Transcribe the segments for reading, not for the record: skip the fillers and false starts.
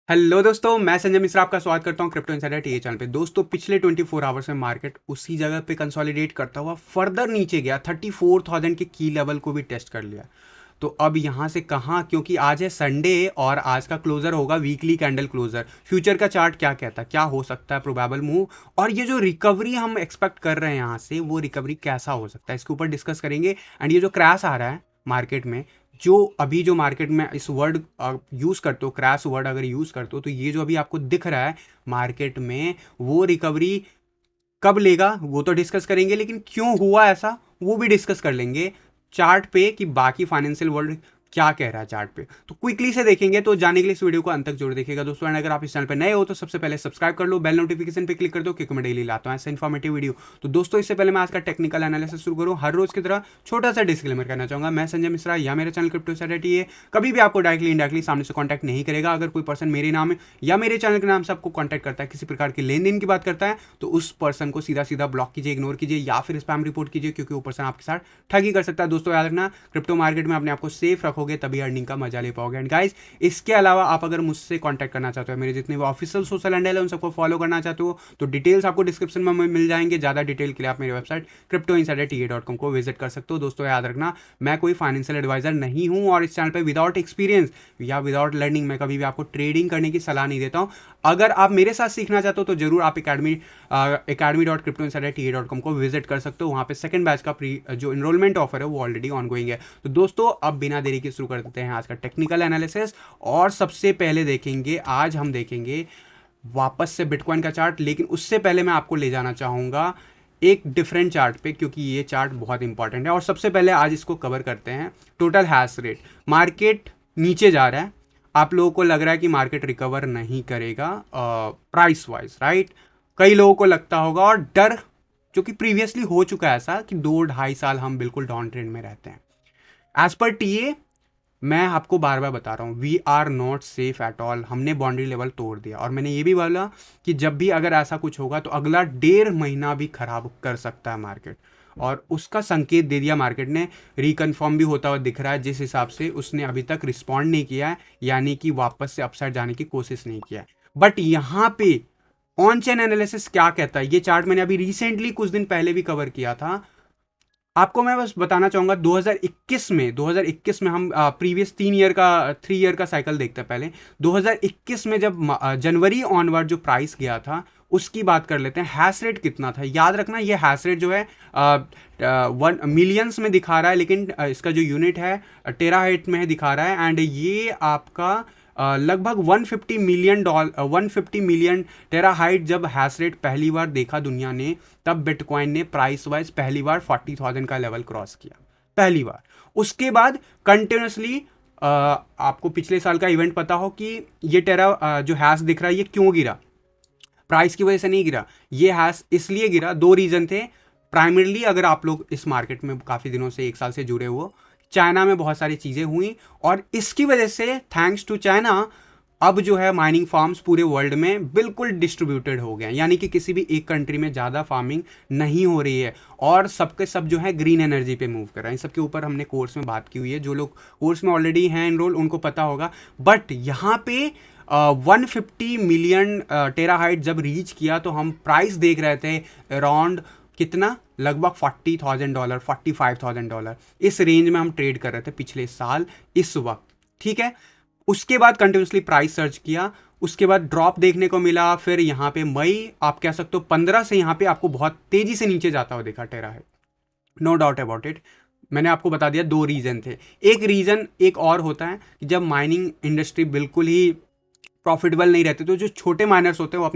Hello दोस्तों, मैं संजय मिश्रा आपका स्वागत करता हूं क्रिप्टो इनसाइडर टीए चैनल पे। दोस्तों, पिछले 24 आवर्स में मार्केट उसी जगह पे कंसोलिडेट करता हुआ फर्दर नीचे गया, 34,000 के की लेवल को भी टेस्ट कर लिया। तो अब यहां से कहां, क्योंकि आज है संडे और आज का क्लोजर होगा वीकली कैंडल क्लोजर। फ्यूचर का चार्ट क्या कहता है, क्या हो सकता है प्रोबेबल मूव, और ये जो रिकवरी हम एक्सपेक्ट कर रहे हैं यहां से, वो रिकवरी कैसा हो सकता है, इसके ऊपर डिस्कस करेंगे। एंड ये जो क्रैश आ रहा है मार्केट में, जो अभी जो मार्केट में इस वर्ड यूज करते हो, क्रैश वर्ड अगर यूज करते हो, तो ये जो अभी आपको दिख रहा है मार्केट में, वो रिकवरी कब लेगा वो तो डिस्कस करेंगे, लेकिन क्यों हुआ ऐसा वो भी डिस्कस कर लेंगे चार्ट पे, कि बाकी फाइनेंशियल वर्ल्ड क्या कह रहा है चार्ट पे। तो क्विकली से देखेंगे, तो जाने के लिए इस वीडियो को अंत तक जरूर देखिएगा दोस्तों। एंड अगर आप इस चैनल पे नए हो तो सबसे पहले सब्सक्राइब कर लो, बेल नोटिफिकेशन पे क्लिक कर दो, क्योंकि मैं डेली लाता हूँ ऐसे इन्फॉर्मेटिव वीडियो। तो दोस्तों, इससे पहले मैं आज का टेक्निकल एनालिसिस शुरू करूँ, हर रोज की तरह छोटा सा डिस्क्लेमर करना चाहूंगा। मैं संजय मिश्रा या मेरा चैनल क्रिप्टो इनसाइडर है कभी भी आपको डायरेक्टली इनडायरेक्टली सामने से कॉन्टैक्ट नहीं करेगा। अगर कोई पर्सन मेरे नाम है या मेरे चैनल के नाम से आपको कॉन्टैक्ट करता है, किसी प्रकार की लेन देन की बात करता है, तो उस पर्सन को सीधा सीधा ब्लॉक कीजिए, इग्नोर कीजिए, या फिर स्पैम रिपोर्ट कीजिए, क्योंकि वो पर्सन आपके साथ ठगी कर सकता है। दोस्तों, याद रखना, क्रिप्टो मार्केट में अपने आप को सेफ रखोगे तभी अर्निंग का मजा ले पाओगे। एंड गाइस, इसके अलावा आप अगर मुझसे कांटेक्ट करना चाहते हो, मेरे जितने भी ऑफिशियल सोशल हैंडल है उन सबको फॉलो करना चाहते हो, तो डिटेल्स आपको डिस्क्रिप्शन में मिल जाएंगे। ज़्यादा डिटेल के लिए आप मेरी वेबसाइट cryptoinsiderta.com को विजिट कर सकते हो। दोस्तों, याद रखना, मैं कोई फाइनेंशियल एडवाइजर नहीं हूँ, और इस चैनल पर विदाउट एक्सपीरियंस या विदाउट लर्निंग मैं कभी भी आपको ट्रेडिंग करने की सलाह नहीं देता हूँ। अगर आप मेरे साथ सीखना चाहते हो तो जरूर आप academy.cryptoinsiderta.com को विजिट कर सकते हो। वहाँ पे सेकंड बैच का जो इनरोलमेंट ऑफर है वो ऑलरेडी ऑनगोइंग है। तो दोस्तों, अब बिना देरी के शुरू कर देते हैं आज का टेक्निकल एनालिसिस। और सबसे पहले देखेंगे, आज हम देखेंगे वापस से बिटकॉइन का चार्ट, लेकिन उससे पहले मैं आपको ले जाना चाहूंगा एक डिफरेंट चार्ट पे, क्योंकि ये चार्ट बहुत इंपॉर्टेंट है। और सबसे पहले आज इसको कवर करते हैं टोटल हैश रेट। मार्केट नीचे जा रहा है, आप लोगों को लग रहा है कि मार्केट रिकवर नहीं करेगा प्राइस वाइज, राइट? कई लोगों को लगता होगा, और डर जो कि प्रीवियसली हो चुका है ऐसा, कि 2-2.5 साल हम बिल्कुल डाउन ट्रेंड में रहते हैं। एज पर टीए, मैं आपको बार बार बता रहा हूँ, we are not safe at all. हमने बाउंड्री लेवल तोड़ दिया, और मैंने ये भी बोला कि जब भी अगर ऐसा कुछ होगा तो अगला 1.5 महीना भी खराब कर सकता है मार्केट, और उसका संकेत दे दिया मार्केट ने। रिकन्फर्म भी होता हुआ दिख रहा है, जिस हिसाब से उसने अभी तक रिस्पॉन्ड नहीं किया है, यानी कि वापस से अपसाइड जाने की कोशिश नहीं किया है। बट यहाँ पे ऑन चेन एनालिसिस क्या कहता है, ये चार्ट मैंने अभी रिसेंटली कुछ दिन पहले भी कवर किया था। आपको मैं बस बताना चाहूंगा, 2021 में हम प्रीवियस 3 ईयर का साइकिल देखते हैं। पहले 2021 में जब जनवरी ऑनवर्ड जो प्राइस गया था उसकी बात कर लेते हैं। हैश रेट कितना था, याद रखना, ये हैश रेट जो है 1 मिलियंस में दिखा रहा है, लेकिन इसका जो यूनिट है टेराहाइट में दिखा रहा है। एंड ये आपका लगभग 150 मिलियन टेराहाइट जब हैश रेट पहली बार देखा दुनिया ने, तब बिटकॉइन ने प्राइस वाइज पहली बार 40,000 का लेवल क्रॉस किया, पहली बार। उसके बाद कंटिन्यूसली, आपको पिछले साल का इवेंट पता हो कि ये जो हैश दिख रहा है ये क्यों गिरा, प्राइस की वजह से नहीं गिरा। ये हैश इसलिए गिरा, 2 रीजन थे प्राइमरली। अगर आप लोग इस मार्केट में काफ़ी दिनों से, 1 साल से जुड़े हुए, चाइना में बहुत सारी चीज़ें हुई, और इसकी वजह से थैंक्स टू चाइना अब जो है माइनिंग फार्म्स पूरे वर्ल्ड में बिल्कुल डिस्ट्रीब्यूटेड हो गए हैं, यानी कि किसी भी एक कंट्री में ज़्यादा फार्मिंग नहीं हो रही है, और सबके सब जो है ग्रीन एनर्जी पे मूव कर रहे हैं। इन सबके ऊपर हमने कोर्स में बात की हुई है, जो लोग कोर्स में ऑलरेडी हैं एनरोल उनको पता होगा। बट यहाँ पे 150 मिलियन टेराहाइट जब रीच किया, तो हम प्राइस देख रहे थे अराउंड कितना, लगभग $40,000, $45,000, इस रेंज में हम ट्रेड कर रहे थे पिछले साल इस वक्त, ठीक है। उसके बाद कंटिन्यूसली प्राइस सर्च किया, उसके बाद ड्रॉप देखने को मिला। फिर यहाँ पे मई, आप कह सकते हो 15 से यहाँ पे आपको बहुत तेजी से नीचे जाता हुआ देखा टेराहाइट, नो डाउट अबाउट इट। मैंने आपको बता दिया 2 रीजन थे। एक रीजन एक और होता है कि जब माइनिंग इंडस्ट्री बिल्कुल ही प्रॉफिटेबल नहीं रहते, तो जो छोटे माइनर्स होते हैं वो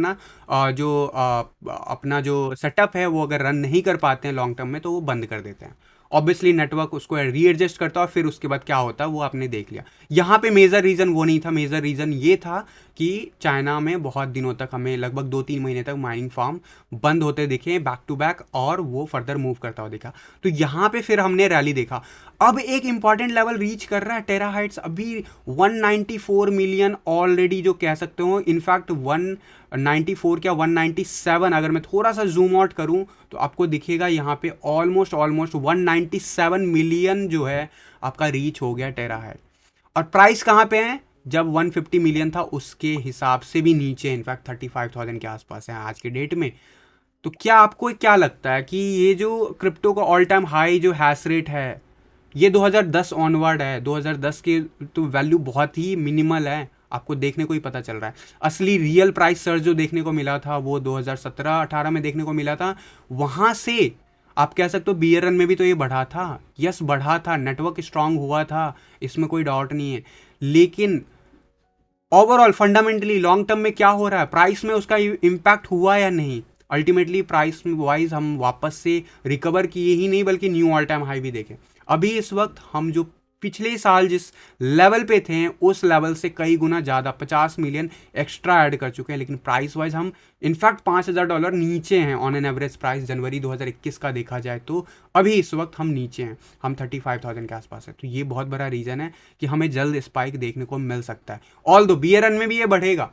अपना जो सेटअप है वो अगर रन नहीं कर पाते हैं लॉन्ग टर्म में, तो वो बंद कर देते हैं। ऑब्वियसली नेटवर्क उसको रीएडजस्ट करता है, और फिर उसके बाद क्या होता है वो आपने देख लिया। यहाँ पे मेजर रीजन वो नहीं था, मेजर रीजन ये था कि चाइना में बहुत दिनों तक, हमें लगभग 2-3 महीने तक माइनिंग फार्म बंद होते दिखे बैक टू बैक, और वो फर्दर मूव करता हुआ दिखा। तो यहाँ पे फिर हमने रैली देखा। अब एक इंपॉर्टेंट लेवल रीच कर रहा है टेराहाइट्स, अभी 194 मिलियन ऑलरेडी, जो कह सकते हो इनफैक्ट 194 क्या 197, अगर मैं थोड़ा सा जूम आउट करूं तो आपको दिखेगा यहाँ पे ऑलमोस्ट 197 मिलियन जो है आपका रीच हो गया टेराहाइट। और प्राइस कहाँ पे है, जब 150 मिलियन था उसके हिसाब से भी नीचे, इनफैक्ट 35,000 के आसपास है आज के डेट में। तो क्या आपको क्या लगता है कि ये जो क्रिप्टो का ऑल टाइम हाई जो हैश रेट है ये 2010 ऑनवर्ड है? 2010 के तो वैल्यू बहुत ही मिनिमल है, आपको देखने को ही पता चल रहा है। असली रियल प्राइस सर्च जो देखने को मिला था वो 2017-18 में देखने को मिला था। वहां से आप कह सकते हो बियर रन में भी तो ये बढ़ा था, यस बढ़ा था, नेटवर्क स्ट्रांग हुआ था, इसमें कोई डाउट नहीं है। लेकिन ओवरऑल फंडामेंटली लॉन्ग टर्म में क्या हो रहा है, प्राइस में उसका इम्पैक्ट हुआ या नहीं? अल्टीमेटली प्राइस वाइज हम वापस से रिकवर किए ही नहीं बल्कि न्यू ऑल टाइम हाई भी देखे। अभी इस वक्त हम जो पिछले साल जिस लेवल पे थे उस लेवल से कई गुना ज़्यादा 50 मिलियन एक्स्ट्रा ऐड कर चुके हैं, लेकिन प्राइस वाइज हम इनफैक्ट $5,000 नीचे हैं ऑन एन एवरेज प्राइस। जनवरी 2021 का देखा जाए तो अभी इस वक्त हम नीचे हैं, हम 35,000 के आसपास है। तो ये बहुत बड़ा रीज़न है कि हमें जल्द स्पाइक देखने को मिल सकता है। ऑल दो बियर रन में भी ये बढ़ेगा,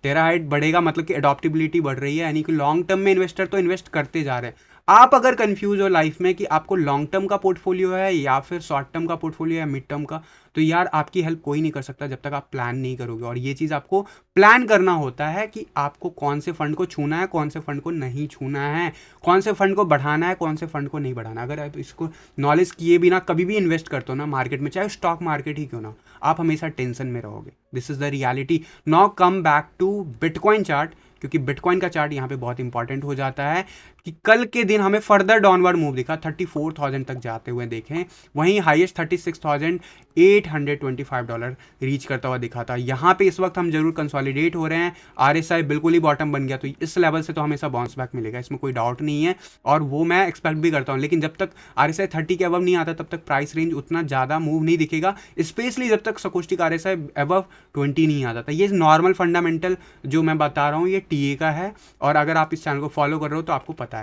टेराहाइट बढ़ेगा, मतलब कि अडॉप्टेबिलिटी बढ़ रही है, यानी कि लॉन्ग टर्म में इन्वेस्टर तो इन्वेस्ट करते जा रहे हैं। आप अगर कंफ्यूज हो लाइफ में कि आपको लॉन्ग टर्म का पोर्टफोलियो है या फिर शॉर्ट टर्म का पोर्टफोलियो है, मिड टर्म का, तो यार आपकी हेल्प कोई नहीं कर सकता जब तक आप प्लान नहीं करोगे। और ये चीज़ आपको प्लान करना होता है कि आपको कौन से फंड को छूना है, कौन से फंड को नहीं छूना है, कौन से फंड को बढ़ाना है, कौन से फंड को नहीं बढ़ाना। अगर आप इसको नॉलेज किए बिना कभी भी इन्वेस्ट करते हो ना मार्केट में, चाहे स्टॉक मार्केट ही क्यों ना, आप हमेशा टेंशन में रहोगे। This is the reality. Now come back to bitcoin chart, क्योंकि बिटकॉइन का चार्ट यहाँ पे बहुत इंपॉर्टेंट हो जाता है कि कल के दिन हमें फर्दर डाउनवर्ड मूव दिखा, 34,000 तक जाते हुए देखें, वहीं हाईएस्ट $36,825 रीच करता हुआ दिखा था। यहाँ पे इस वक्त हम जरूर कंसोलिडेट हो रहे हैं, आरएसआई बिल्कुल ही बॉटम बन गया, तो इस लेवल से तो हमेशा बाउंस बैक मिलेगा, इसमें कोई डाउट नहीं है, और वो मैं एक्सपेक्ट भी करता हूँ। लेकिन जब तक आरएसआई 30 के अबव नहीं आता तब तक प्राइस रेंज उतना ज़्यादा मूव नहीं दिखेगा, स्पेशली जब तक सकोस्टिक आरएसआई अबव 20 नहीं आता था। ये नॉर्मल फंडामेंटल जो मैं बता रहा हूँ ये टीए का है, और अगर आप इस चैनल को फॉलो कर रहे हो तो आपको पता है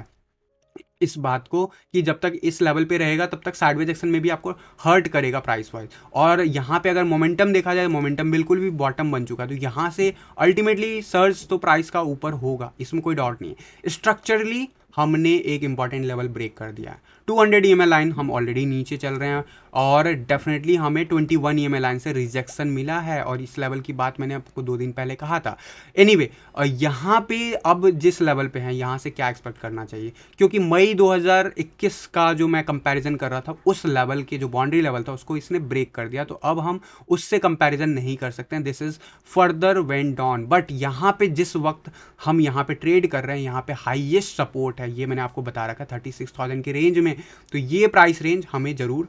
इस बात को कि जब तक इस लेवल पे रहेगा तब तक साइडवेज एक्शन में भी आपको हर्ट करेगा प्राइस वाइज। और यहाँ पे अगर मोमेंटम देखा जाए, मोमेंटम बिल्कुल भी बॉटम बन चुका है, तो यहाँ से अल्टीमेटली सर्ज तो प्राइस का ऊपर होगा, इसमें कोई डाउट नहीं है। स्ट्रक्चरली हमने एक इंपॉर्टेंट लेवल ब्रेक कर दिया है, 200 EMA लाइन हम ऑलरेडी नीचे चल रहे हैं, और डेफिनेटली हमें 21 EMA लाइन से रिजेक्शन मिला है, और इस लेवल की बात मैंने आपको 2 दिन पहले कहा था। एनीवे यहाँ पे अब जिस लेवल पे हैं यहाँ से क्या एक्सपेक्ट करना चाहिए, क्योंकि मई 2021 का जो मैं कंपैरिजन कर रहा था उस लेवल के जो बाउंड्री लेवल था उसको इसने ब्रेक कर दिया, तो अब हम उससे कंपैरिजन नहीं कर सकते हैं। This is further went down, but यहाँ पे जिस वक्त हम यहाँ पे ट्रेड कर रहे हैं यहाँ पे हाईएस्ट सपोर्ट है, ये मैंने आपको बता रखा 36,000 के रेंज में, तो ये प्राइस रेंज हमें जरूर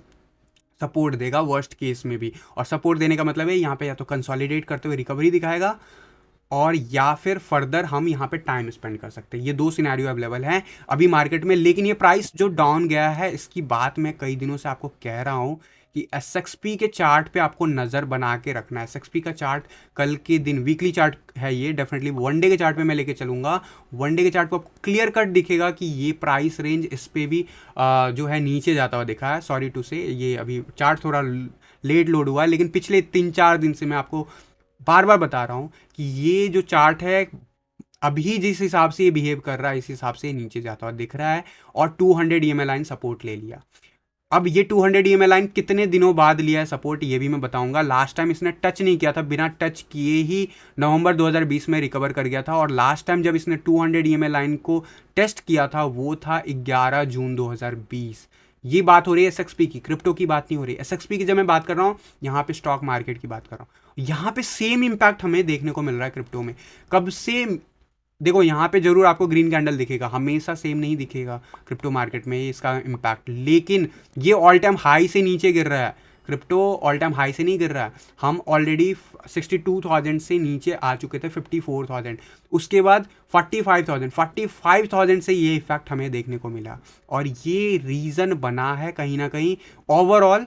सपोर्ट देगा वर्स्ट केस में भी। और सपोर्ट देने का मतलब है यहाँ पे या तो कंसोलिडेट करते हुए रिकवरी दिखाएगा, और या फिर फर्दर हम यहाँ पे टाइम स्पेंड कर सकते हैं। ये 2 सिनेरियो अवेलेबल हैं अभी मार्केट में। लेकिन ये प्राइस जो डाउन गया है इसकी बात मैं कई दिनों से आपको कह रहा हूँ कि एसएक्सपी के चार्ट पे आपको नज़र बना के रखना है। एसएक्सपी का चार्ट कल के दिन वीकली चार्ट है ये, डेफिनेटली वन डे के चार्ट पे मैं लेके चलूँगा। वन डे के चार्ट पे आपको क्लियर कट दिखेगा कि ये प्राइस रेंज इस पर भी जो है नीचे जाता हुआ दिखा है। सॉरी टू से ये अभी चार्ट थोड़ा लेट लोड हुआ है, लेकिन पिछले 3-4 दिन से मैं आपको बार बार बता रहा हूँ कि ये जो चार्ट है अभी जिस हिसाब से ये बिहेव कर रहा है इस हिसाब से नीचे जाता हुआ दिख रहा है, और 200 EMA लाइन सपोर्ट ले लिया। अब ये 200 EMA लाइन कितने दिनों बाद लिया है सपोर्ट ये भी मैं बताऊंगा। लास्ट टाइम इसने टच नहीं किया था, बिना टच किए ही नवंबर 2020 में रिकवर कर गया था, और लास्ट टाइम जब इसने 200 EMA लाइन को टेस्ट किया था वो था 11 जून 2020। ये बात हो रही है एसएक्सपी की, क्रिप्टो की बात नहीं हो रही। एसएक्सपी की जब मैं बात कर रहा हूँ यहाँ पे स्टॉक मार्केट की बात कर रहा हूँ। यहाँ पे सेम इंपैक्ट हमें देखने को मिल रहा है क्रिप्टो में। कब से देखो यहाँ पे जरूर आपको ग्रीन कैंडल दिखेगा, हमेशा सेम नहीं दिखेगा क्रिप्टो मार्केट में इसका इम्पैक्ट, लेकिन ये ऑल टाइम हाई से नीचे गिर रहा है। क्रिप्टो ऑल टाइम हाई से नहीं गिर रहा है, हम ऑलरेडी 62,000 से नीचे आ चुके थे 54,000, उसके बाद 45,000 से ये इफेक्ट हमें देखने को मिला, और ये रीज़न बना है कहीं ना कहीं ओवरऑल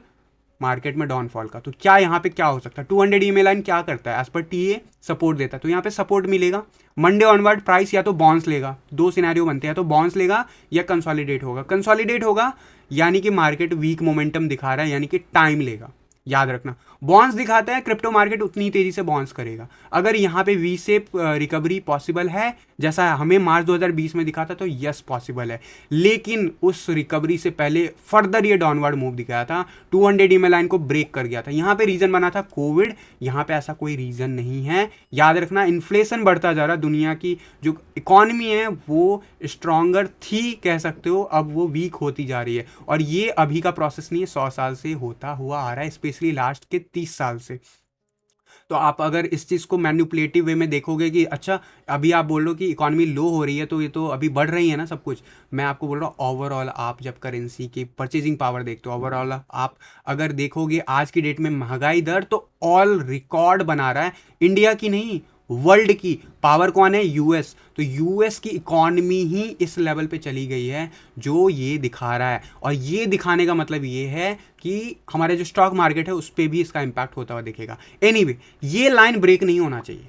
मार्केट में डाउनफॉल का। तो क्या यहाँ पे क्या हो सकता है, 200 EMA लाइन क्या करता है, एज पर टीए सपोर्ट देता है, तो यहाँ पे सपोर्ट मिलेगा। मंडे ऑनवर्ड प्राइस या तो बाउंस लेगा, 2 सिनेरियो बनते हैं, तो बाउंस लेगा या कंसोलिडेट होगा। कंसोलिडेट होगा यानी कि मार्केट वीक मोमेंटम दिखा रहा है, यानी कि टाइम लेगा। याद रखना। बाउंस दिखाता है क्रिप्टो मार्केट उतनी तेजी से बाउंस करेगा। अगर यहाँ पे वी शेप रिकवरी पॉसिबल है जैसा हमें मार्च 2020 में दिखा था तो यस पॉसिबल है, लेकिन उस रिकवरी से पहले फर्दर ये डाउनवर्ड मूव दिखाया था, 200 ईएमए लाइन को ब्रेक कर गया था। यहाँ पे रीजन बना था कोविड, यहाँ पे ऐसा कोई रीजन नहीं है। याद रखना इन्फ्लेशन बढ़ता जा रहा, दुनिया की जो इकॉनमी है वो स्ट्रॉन्गर थी कह सकते हो, अब वो वीक होती जा रही है। और ये अभी का प्रोसेस नहीं है, 100 साल से होता हुआ आ रहा है, स्पेशली लास्ट के 30 साल से। तो आप अगर इस चीज़ को मैनिपुलेटिव वे में देखोगे कि अच्छा अभी आप बोल रहे हो कि इकॉनमी लो हो रही है तो ये तो अभी बढ़ रही है ना सब कुछ, मैं आपको बोल रहा हूँ ओवरऑल आप जब करेंसी की परचेजिंग पावर देखते हो, ओवरऑल आप अगर देखोगे आज की डेट में महंगाई दर तो ऑल रिकॉर्ड बना रहा है, इंडिया की नहीं वर्ल्ड की। पावर कौन है? यूएस। तो यूएस की इकॉनमी ही इस लेवल पे चली गई है जो ये दिखा रहा है, और ये दिखाने का मतलब ये है कि हमारे जो स्टॉक मार्केट है उस पर भी इसका इंपैक्ट होता हुआ दिखेगा। एनीवे ये लाइन ब्रेक नहीं होना चाहिए।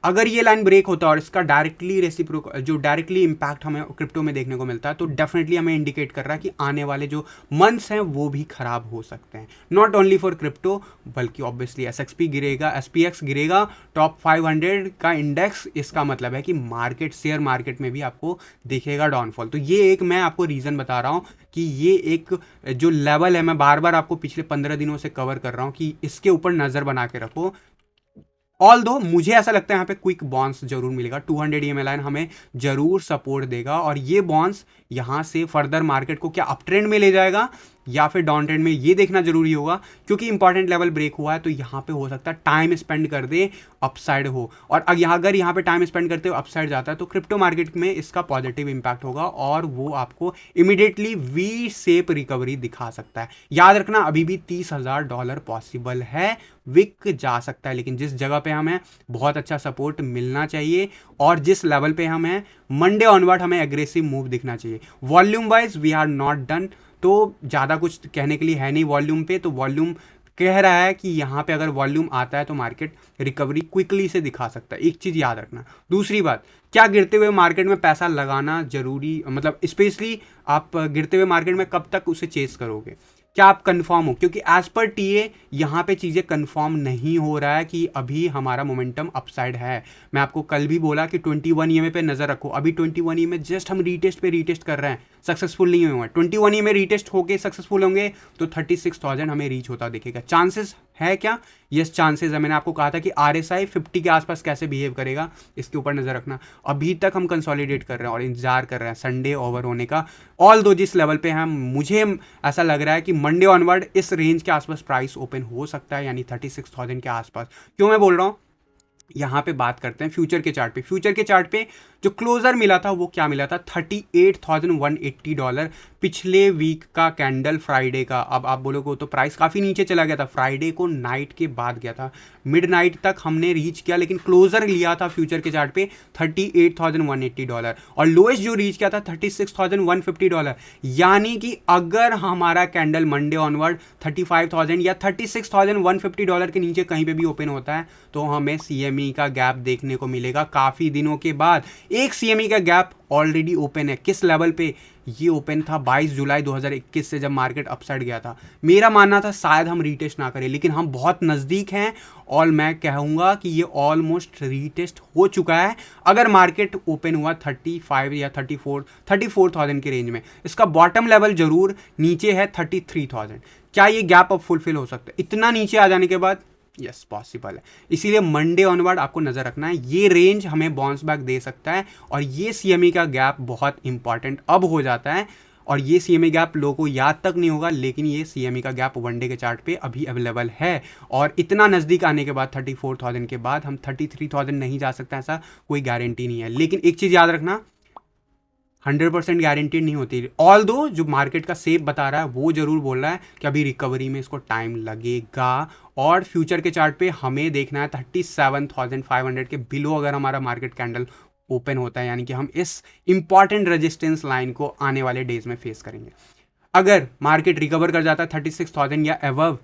अगर ये लाइन ब्रेक होता है और इसका डायरेक्टली रेसिप्रोकल जो डायरेक्टली इंपैक्ट हमें क्रिप्टो में देखने को मिलता है तो डेफिनेटली हमें इंडिकेट कर रहा है कि आने वाले जो मंथ्स हैं वो भी खराब हो सकते हैं, नॉट ओनली फॉर क्रिप्टो बल्कि ऑब्वियसली एसएक्सपी गिरेगा, एसपीएक्स गिरेगा, टॉप 500 का इंडेक्स, इसका मतलब है कि मार्केट शेयर मार्केट में भी आपको दिखेगा डाउनफॉल। तो ये एक मैं आपको रीज़न बता रहा हूँ कि ये एक जो लेवल है, मैं बार बार आपको पिछले 15 दिनों से कवर कर रहा हूँ कि इसके ऊपर नज़र बना के रखो। ऑल दो मुझे ऐसा लगता है यहाँ पे क्विक बॉन्स जरूर मिलेगा, 200 ईएमए लाइन हमें जरूर सपोर्ट देगा, और ये बॉन्स यहाँ से फर्दर मार्केट को क्या अप ट्रेंड में ले जाएगा या फिर डाउन ट्रेंड में, ये देखना जरूरी होगा। क्योंकि इंपॉर्टेंट लेवल ब्रेक हुआ है तो यहाँ पे हो सकता है टाइम स्पेंड कर दे अपसाइड हो, और अगर यहाँ पे टाइम स्पेंड करते हुए अपसाइड जाता है तो क्रिप्टो मार्केट में इसका पॉजिटिव इंपैक्ट होगा और वो आपको इमीडिएटली वी शेप रिकवरी दिखा सकता है। याद रखना अभी भी $30,000 पॉसिबल है, विक जा सकता है, लेकिन जिस जगह पे हम हैं बहुत अच्छा सपोर्ट मिलना चाहिए, और जिस लेवल पे हम हैं मंडे ऑनवर्ड हमें एग्रेसिव मूव दिखना चाहिए। Volume wise we are not done, तो ज़्यादा कुछ कहने के लिए है नहीं वॉल्यूम पे, तो वॉल्यूम कह रहा है कि यहाँ पे अगर वॉल्यूम आता है तो मार्केट रिकवरी क्विकली से दिखा सकता है, एक चीज़ याद रखना। दूसरी बात, क्या गिरते हुए मार्केट में पैसा लगाना जरूरी, मतलब स्पेशली आप गिरते हुए मार्केट में कब तक उसे चेस करोगे, क्या आप कंफर्म हो? क्योंकि एज पर टीए यहाँ पे चीज़ें कंफर्म नहीं हो रहा है कि अभी हमारा मोमेंटम अपसाइड है। मैं आपको कल भी बोला कि 21 ईएमए पे नज़र रखो, अभी 21 ईएमए जस्ट हम रीटेस्ट पे रीटेस्ट कर रहे हैं, सक्सेसफुल नहीं हुए हैं। 21 ईएमए रीटेस्ट होके सक्सेसफुल होंगे तो 36,000 हमें रीच होता दिखेगा। चांसेस है क्या? यस चांसेस है। मैंने आपको कहा था कि आरएसआई 50 के आसपास कैसे बिहेव करेगा इसके ऊपर नज़र रखना। अभी तक हम कंसोलिडेट कर रहे हैं और इंतजार कर रहे हैं संडे ओवर होने का। ऑल दो जिस लेवल पे हम, मुझे ऐसा लग रहा है कि मंडे ऑनवर्ड इस रेंज के आसपास प्राइस ओपन हो सकता है, यानी 36,000 के आसपास। क्यों मैं बोल रहा हूँ? यहाँ पे बात करते हैं फ्यूचर के चार्ट पे। फ्यूचर के चार्ट पे जो क्लोजर मिला था वो क्या मिला था? $38,180 पिछले वीक का कैंडल फ्राइडे का। अब आप बोलोगे तो प्राइस काफ़ी नीचे चला गया था, फ्राइडे को नाइट के बाद गया था, मिड नाइट तक हमने रीच किया, लेकिन क्लोजर लिया था फ्यूचर के चार्ट पे $38,180, और लोएस्ट जो रीच किया था $36,150। यानी कि अगर हमारा कैंडल मंडे ऑनवर्ड 35,000 या $36,150 के नीचे कहीं पे भी ओपन होता है तो हमें सीएमई का गैप देखने को मिलेगा काफ़ी दिनों के बाद। एक सीएमई का गैप ऑलरेडी ओपन है, किस लेवल पे? ये ओपन था 22 जुलाई 2021 से, जब मार्केट अपसाइड गया था। मेरा मानना था शायद हम रीटेस्ट ना करें, लेकिन हम बहुत नज़दीक हैं, और मैं कहूँगा कि ये ऑलमोस्ट रीटेस्ट हो चुका है। अगर मार्केट ओपन हुआ 35 या 34,000 के रेंज में, इसका बॉटम लेवल जरूर नीचे है 33,000। क्या ये गैप अब फुलफिल हो सकता है इतना नीचे आ जाने के बाद? यस पॉसिबल है। इसीलिए मंडे ऑनवर्ड आपको नजर रखना है, ये रेंज हमें बाउंस बैक दे सकता है, और ये सीएमई का गैप बहुत इंपॉर्टेंट अब हो जाता है। और ये सीएमई गैप लोगों को याद तक नहीं होगा, लेकिन ये सीएमई का गैप वनडे के चार्ट पे अभी अवेलेबल है, और इतना नज़दीक आने के बाद 34,000 के बाद हम 33,000 नहीं जा सकते, ऐसा कोई गारंटी नहीं है। लेकिन एक चीज़ याद रखना, 100% गारंटीड नहीं होती। ऑल दो जो मार्केट का सेप बता रहा है वो जरूर बोल रहा है कि अभी रिकवरी में इसको टाइम लगेगा, और फ्यूचर के चार्ट पे हमें देखना है 37,500 के बिलो अगर हमारा मार्केट कैंडल ओपन होता है, यानी कि हम इस इंपॉर्टेंट रेजिस्टेंस लाइन को आने वाले डेज में फेस करेंगे। अगर मार्केट रिकवर कर जाता है 36,000 या एबव,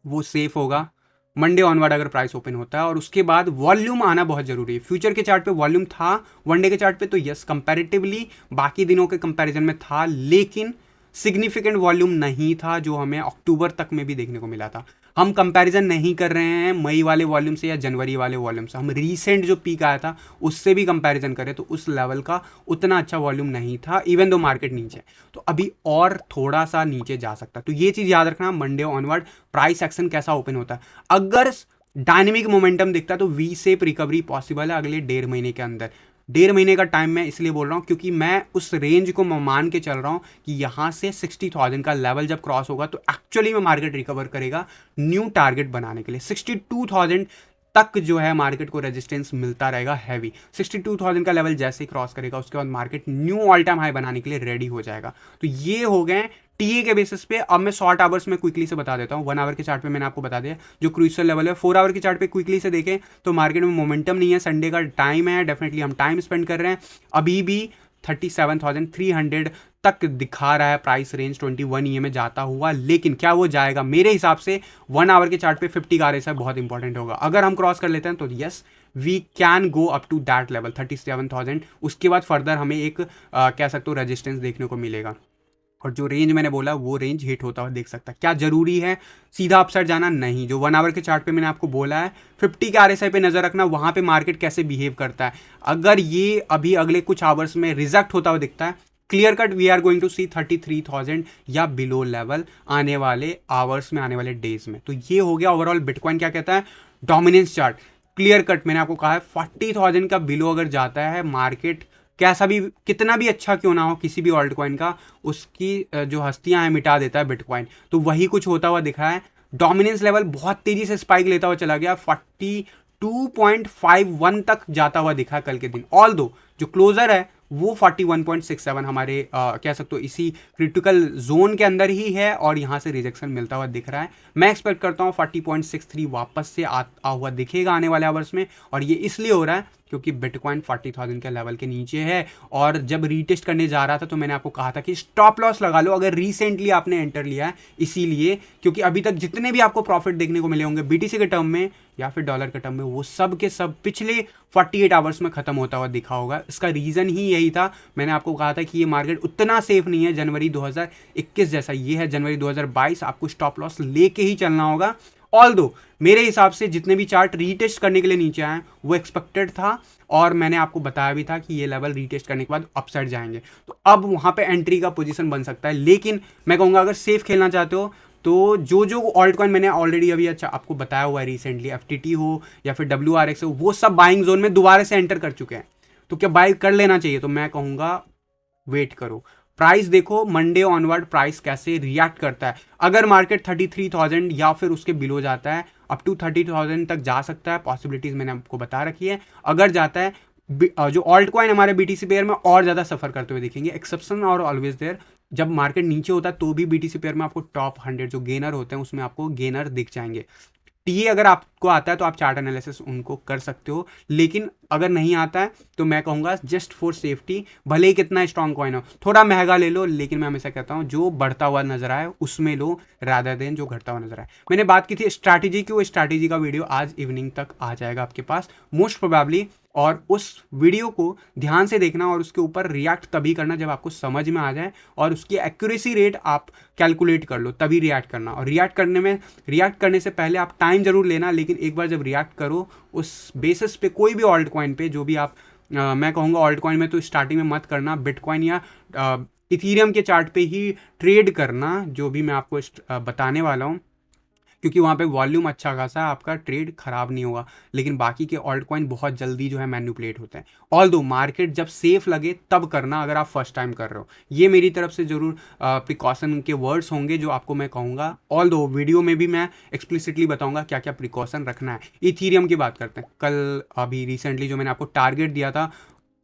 वो सेफ होगा। मंडे ऑनवर्ड अगर प्राइस ओपन होता है, और उसके बाद वॉल्यूम आना बहुत जरूरी है। फ्यूचर के चार्ट पे वॉल्यूम था, वनडे के चार्ट पे तो यस कंपैरेटिवली बाकी दिनों के कंपैरिजन में था, लेकिन सिग्निफिकेंट वॉल्यूम नहीं था जो हमें अक्टूबर तक में भी देखने को मिला था। हम कंपैरिजन नहीं कर रहे हैं मई वाले वॉल्यूम से या जनवरी वाले वॉल्यूम से, हम रीसेंट जो पीक आया था उससे भी कंपैरिजन करें तो उस लेवल का उतना अच्छा वॉल्यूम नहीं था, इवन दो मार्केट नीचे, तो अभी और थोड़ा सा नीचे जा सकता है। तो ये चीज़ याद रखना, मंडे ऑनवर्ड प्राइस एक्शन कैसा ओपन होता है। अगर डायनेमिक मोमेंटम दिखता है तो वी शेप रिकवरी पॉसिबल है अगले 1.5 महीने के अंदर। 1.5 महीने का टाइम मैं इसलिए बोल रहा हूँ क्योंकि मैं उस रेंज को मान के चल रहा हूँ कि यहाँ से 60,000 का लेवल जब क्रॉस होगा तो एक्चुअली में मार्केट रिकवर करेगा न्यू टारगेट बनाने के लिए। 62,000 तक जो है मार्केट को रेजिस्टेंस मिलता रहेगा हैवी। 62,000 का लेवल जैसे ही क्रॉस करेगा उसके बाद market knew all time high बनाने के लिए रेडी हो जाएगा। तो ये हो गए टीए के बेसिस पे। अब मैं शॉर्ट आवर्स में क्विकली से बता देता हूँ। 1 आवर के चार्ट पे मैंने आपको बता दिया जो क्रूशियल लेवल है। 4 आवर के चार्ट पे क्विकली से देखें तो मार्केट में मोमेंटम नहीं है, संडे का टाइम है, डेफिनेटली हम टाइम स्पेंड कर रहे हैं। अभी भी 37,300 तक दिखा रहा है प्राइस रेंज 21 ईए में जाता हुआ, लेकिन क्या वो जाएगा? मेरे हिसाब से 1 आवर के चार्ट पे 50 का आरएसआई बहुत इंपॉर्टेंट होगा। अगर हम क्रॉस कर लेते हैं तो yes we can go up to that level 37,000। उसके बाद फर्दर हमें एक कह सकते हो रेजिस्टेंस देखने को मिलेगा, और जो रेंज मैंने बोला वो रेंज हिट होता हुआ देख सकता है। क्या जरूरी है सीधा अपसाइड जाना? नहीं। जो 1 आवर के चार्ट पे मैंने आपको बोला है 50 के आरएसआई पे नजर रखना, वहां पे मार्केट कैसे बिहेव करता है। अगर ये अभी अगले कुछ आवर्स में रिजेक्ट होता हुआ दिखता है, clear cut we are going to see 33,000 या बिलो लेवल आने वाले आवर्स में, आने वाले डेज में। तो ये हो गया ओवरऑल। बिटकॉइन क्या कहता है? डोमिनेंस चार्ट क्लियर कट मैंने आपको कहा है 40,000 का बिलो अगर जाता है मार्केट, कैसा भी कितना भी अच्छा क्यों ना हो किसी भी ऑल्ट कॉइन का, उसकी जो हस्तियां हैं मिटा देता है बिटकॉइन। तो वही कुछ होता हुआ दिखा है। डोमिनेंस लेवल बहुत तेजी से स्पाइक लेता हुआ चला गया, 42.51 तक जाता हुआ दिखा कल के दिन। ऑल दो जो क्लोजर है वो 41.67 हमारे कह सकते हो इसी क्रिटिकल जोन के अंदर ही है, और यहां से रिजेक्शन मिलता हुआ दिख रहा है। मैं एक्सपेक्ट करता हूं 40.63 वापस से आता हुआ दिखेगा आने वाले आवर्स में, और ये इसलिए हो रहा है क्योंकि बिटकॉइन 40,000 के लेवल के नीचे है। और जब रीटेस्ट करने जा रहा था तो मैंने आपको कहा था कि स्टॉप लॉस लगा लो अगर रिसेंटली आपने एंटर लिया है, इसीलिए क्योंकि अभी तक जितने भी आपको प्रॉफिट देखने को मिले होंगे बीटीसी के टर्म में या फिर डॉलर के टर्म में, वो सब के सब पिछले 48 आवर्स में खत्म होता हुआ दिखा होगा। इसका रीजन ही यही था, मैंने आपको कहा था कि ये मार्केट उतना सेफ नहीं है जनवरी 2021 जैसा। ये है जनवरी 2022, आपको स्टॉप लॉस लेके ही चलना होगा। ऑल दो मेरे हिसाब से जितने भी चार्ट रीटेस्ट करने के लिए नीचे आए वो एक्सपेक्टेड था, और मैंने आपको बताया भी था कि ये लेवल रीटेस्ट करने के बाद अपसाइड जाएंगे, तो अब वहां पे एंट्री का पोजीशन बन सकता है। लेकिन मैं कहूंगा अगर सेफ खेलना चाहते हो तो जो जो ऑल्ट कॉइन मैंने ऑलरेडी अभी अच्छा आपको बताया हुआ है रिसेंटली, एफटीटी हो या फिर WRX हो, वो सब बाइंग जोन में दोबारा से एंटर कर चुके हैं। तो क्या बाय कर लेना चाहिए? तो मैं कहूंगा वेट करो, प्राइस देखो मंडे ऑनवर्ड प्राइस कैसे रिएक्ट करता है। अगर मार्केट 33,000 या फिर उसके बिलो जाता है, अप टू 30,000 तक जा सकता है, पॉसिबिलिटीज मैंने आपको बता रखी है। अगर जाता है जो ऑल्ट कॉइन हमारे बीटीसी पेयर में और ज्यादा सफर करते हुए दिखेंगे, एक्सेप्शन और ऑलवेज देयर। जब मार्केट नीचे होता है तो भी बीटीसी पेयर में आपको टॉप 100 जो गेनर होते हैं उसमें आपको गेनर दिख जाएंगे। टीए अगर आपको आता है तो आप चार्ट एनालिसिस उनको कर सकते हो, लेकिन अगर नहीं आता है तो मैं कहूंगा जस्ट फॉर सेफ्टी, भले ही कितना स्ट्रॉन्ग कॉइन हो, थोड़ा महंगा ले लो, लेकिन मैं हमेशा कहता हूं जो बढ़ता हुआ नजर आए उसमें लो, रादर देन जो घटता हुआ नजर आए। मैंने बात की थी स्ट्रैटेजी की, वो स्ट्रैटेजी का वीडियो आज इवनिंग तक आ जाएगा आपके पास मोस्ट प्रोबेबली, और उस वीडियो को ध्यान से देखना और उसके ऊपर रिएक्ट तभी करना जब आपको समझ में आ जाए, और उसकी एक्यूरेसी रेट आप कैलकुलेट कर लो तभी रिएक्ट करना। और रिएक्ट करने से पहले आप टाइम जरूर लेना, लेकिन एक बार जब रिएक्ट करो उस बेसिस पे कोई भी ऑल्ट कॉइन पे जो भी आप मैं कहूँगा ऑल्ट कॉइन में तो स्टार्टिंग में मत करना, बिटकॉइन या इथीरियम के चार्ट पे ही ट्रेड करना जो भी मैं आपको बताने वाला हूँ, क्योंकि वहाँ पे वॉल्यूम अच्छा खासा है, आपका ट्रेड खराब नहीं होगा। लेकिन बाकी के ऑल्ट कॉइन बहुत जल्दी जो है मैन्युपुलेट होते हैं। ऑल दो मार्केट जब सेफ लगे तब करना अगर आप फर्स्ट टाइम कर रहे हो। ये मेरी तरफ से जरूर प्रिकॉशन के वर्ड्स होंगे जो आपको मैं कहूँगा। ऑल दो वीडियो में भी मैं एक्सप्लिसिटली बताऊँगा क्या क्या प्रिकॉशन रखना है। इथीरियम की बात करते हैं। कल अभी रिसेंटली जो मैंने आपको टारगेट दिया था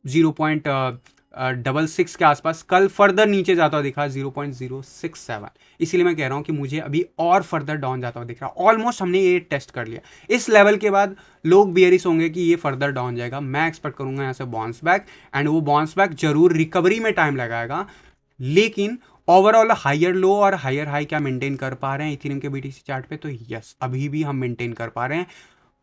0.66 के आसपास, कल फर्दर नीचे जाता हुआ दिखा 0.067। इसीलिए मैं कह रहा हूं कि मुझे अभी और फर्दर डाउन जाता हुआ दिख रहा है। ऑलमोस्ट हमने ये टेस्ट कर लिया। इस लेवल के बाद लोग बियरिश होंगे कि ये फर्दर डाउन जाएगा। मैं एक्सपेक्ट करूंगा यहाँ से बाउंस बैक, एंड वो बाउंस बैक जरूर रिकवरी में टाइम लगाएगा, लेकिन ओवरऑल हायर लो और हायर हाई क्या मेंटेन कर पा रहे हैं इथेरियम के बीटीसी चार्ट पे? तो यस अभी भी हम मेंटेन कर पा रहे हैं।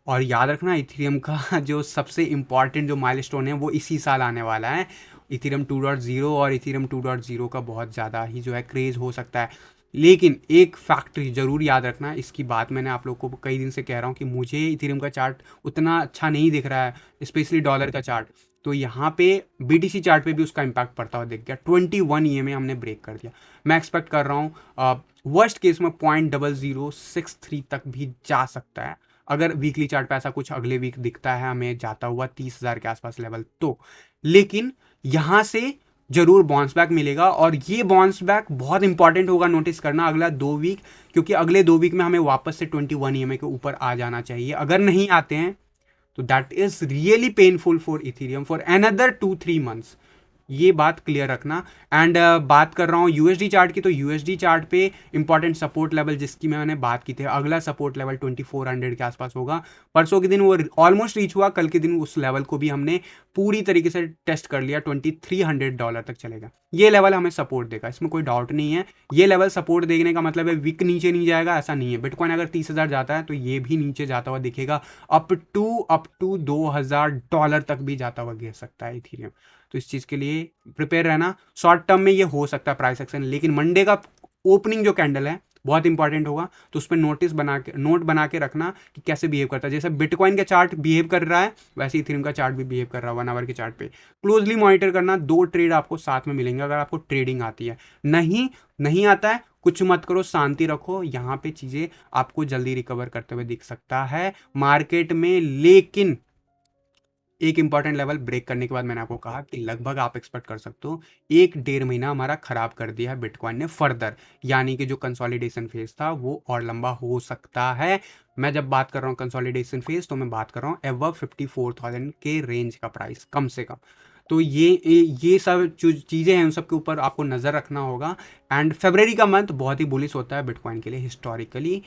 और याद रखना इथेरियम का जो सबसे इंपॉर्टेंट जो माइलस्टोन है वो इसी साल आने वाला है, इथेरियम 2.0, और इथेरियम 2.0 का बहुत ज़्यादा ही जो है क्रेज हो सकता है। लेकिन एक फैक्ट्री जरूर याद रखना, इसकी बात मैंने आप लोग को कई दिन से कह रहा हूँ कि मुझे इथेरियम का चार्ट उतना अच्छा नहीं दिख रहा है, स्पेशली डॉलर का चार्ट। तो यहाँ पे बीटीसी चार्ट पे भी उसका इम्पैक्ट पड़ता हुआ दिख गया। 21 ईएमए हमने ब्रेक कर दिया। मैं एक्सपेक्ट कर रहा हूँ वर्स्ट केस में 0.0063 तक भी जा सकता है, अगर वीकली चार्ट पे ऐसा कुछ अगले वीक दिखता है हमें जाता हुआ 30,000 के आसपास लेवल तो। लेकिन यहाँ से जरूर बाउंस बैक मिलेगा, और ये बाउंस बैक बहुत इंपॉर्टेंट होगा नोटिस करना अगला 2 वीक, क्योंकि अगले 2 वीक में हमें वापस से 21 ईएमए के ऊपर आ जाना चाहिए। अगर नहीं आते हैं तो that is really painful for Ethereum for another 2-3 months. ये बात क्लियर रखना। एंड बात कर रहा हूँ यूएसडी चार्ट की, तो यूएसडी चार्ट पे इंपॉर्टेंट सपोर्ट लेवल जिसकी मैंने बात की थी, अगला सपोर्ट लेवल 2400 के आसपास होगा। परसों के दिन वो ऑलमोस्ट रीच हुआ, कल के दिन उस लेवल को भी हमने पूरी तरीके से टेस्ट कर लिया, $2300 तक चलेगा। ये लेवल हमें सपोर्ट देगा, इसमें कोई डाउट नहीं है। ये लेवल सपोर्ट देने का मतलब है विक नीचे नहीं जाएगा, ऐसा नहीं है। बिटकॉइन अगर 30,000 जाता है तो ये भी नीचे जाता हुआ दिखेगा, अप टू $2,000 तक भी जाता हुआ गिर सकता है इथेरियम। तो इस चीज़ के लिए प्रिपेयर रहना। शॉर्ट टर्म में ये हो सकता है प्राइस एक्शन, लेकिन मंडे का ओपनिंग जो कैंडल है बहुत इंपॉर्टेंट होगा, तो उस पर नोट बना के रखना कि कैसे बिहेव करता है। जैसे बिटकॉइन का चार्ट बिहेव कर रहा है वैसे इथेरियम का चार्ट भी बिहेव कर रहा है 1 आवर के चार्ट पे। क्लोजली मॉनिटर करना, 2 ट्रेड आपको साथ में मिलेंगे अगर आपको ट्रेडिंग आती है। नहीं आता है कुछ मत करो, शांति रखो, यहाँ पे चीज़ें आपको जल्दी रिकवर करते हुए दिख सकता है मार्केट में। लेकिन एक इंपॉर्टेंट लेवल ब्रेक करने के बाद मैंने आपको कहा कि लगभग आप एक्सपेक्ट कर सकते हो 1-1.5 महीना हमारा खराब कर दिया है बिटकॉइन ने फर्दर, यानी कि जो कंसोलिडेशन फेज था वो और लंबा हो सकता है। मैं जब बात कर रहा हूँ कंसोलिडेशन फेज तो मैं बात कर रहा हूँ एबव 54,000 के रेंज का प्राइस कम से कम। तो ये सब जो चीज़ें हैं उन सब के ऊपर आपको नज़र रखना होगा। एंड फरवरी का मंथ बहुत ही बुलिश होता है बिटकॉइन के लिए हिस्टोरिकली।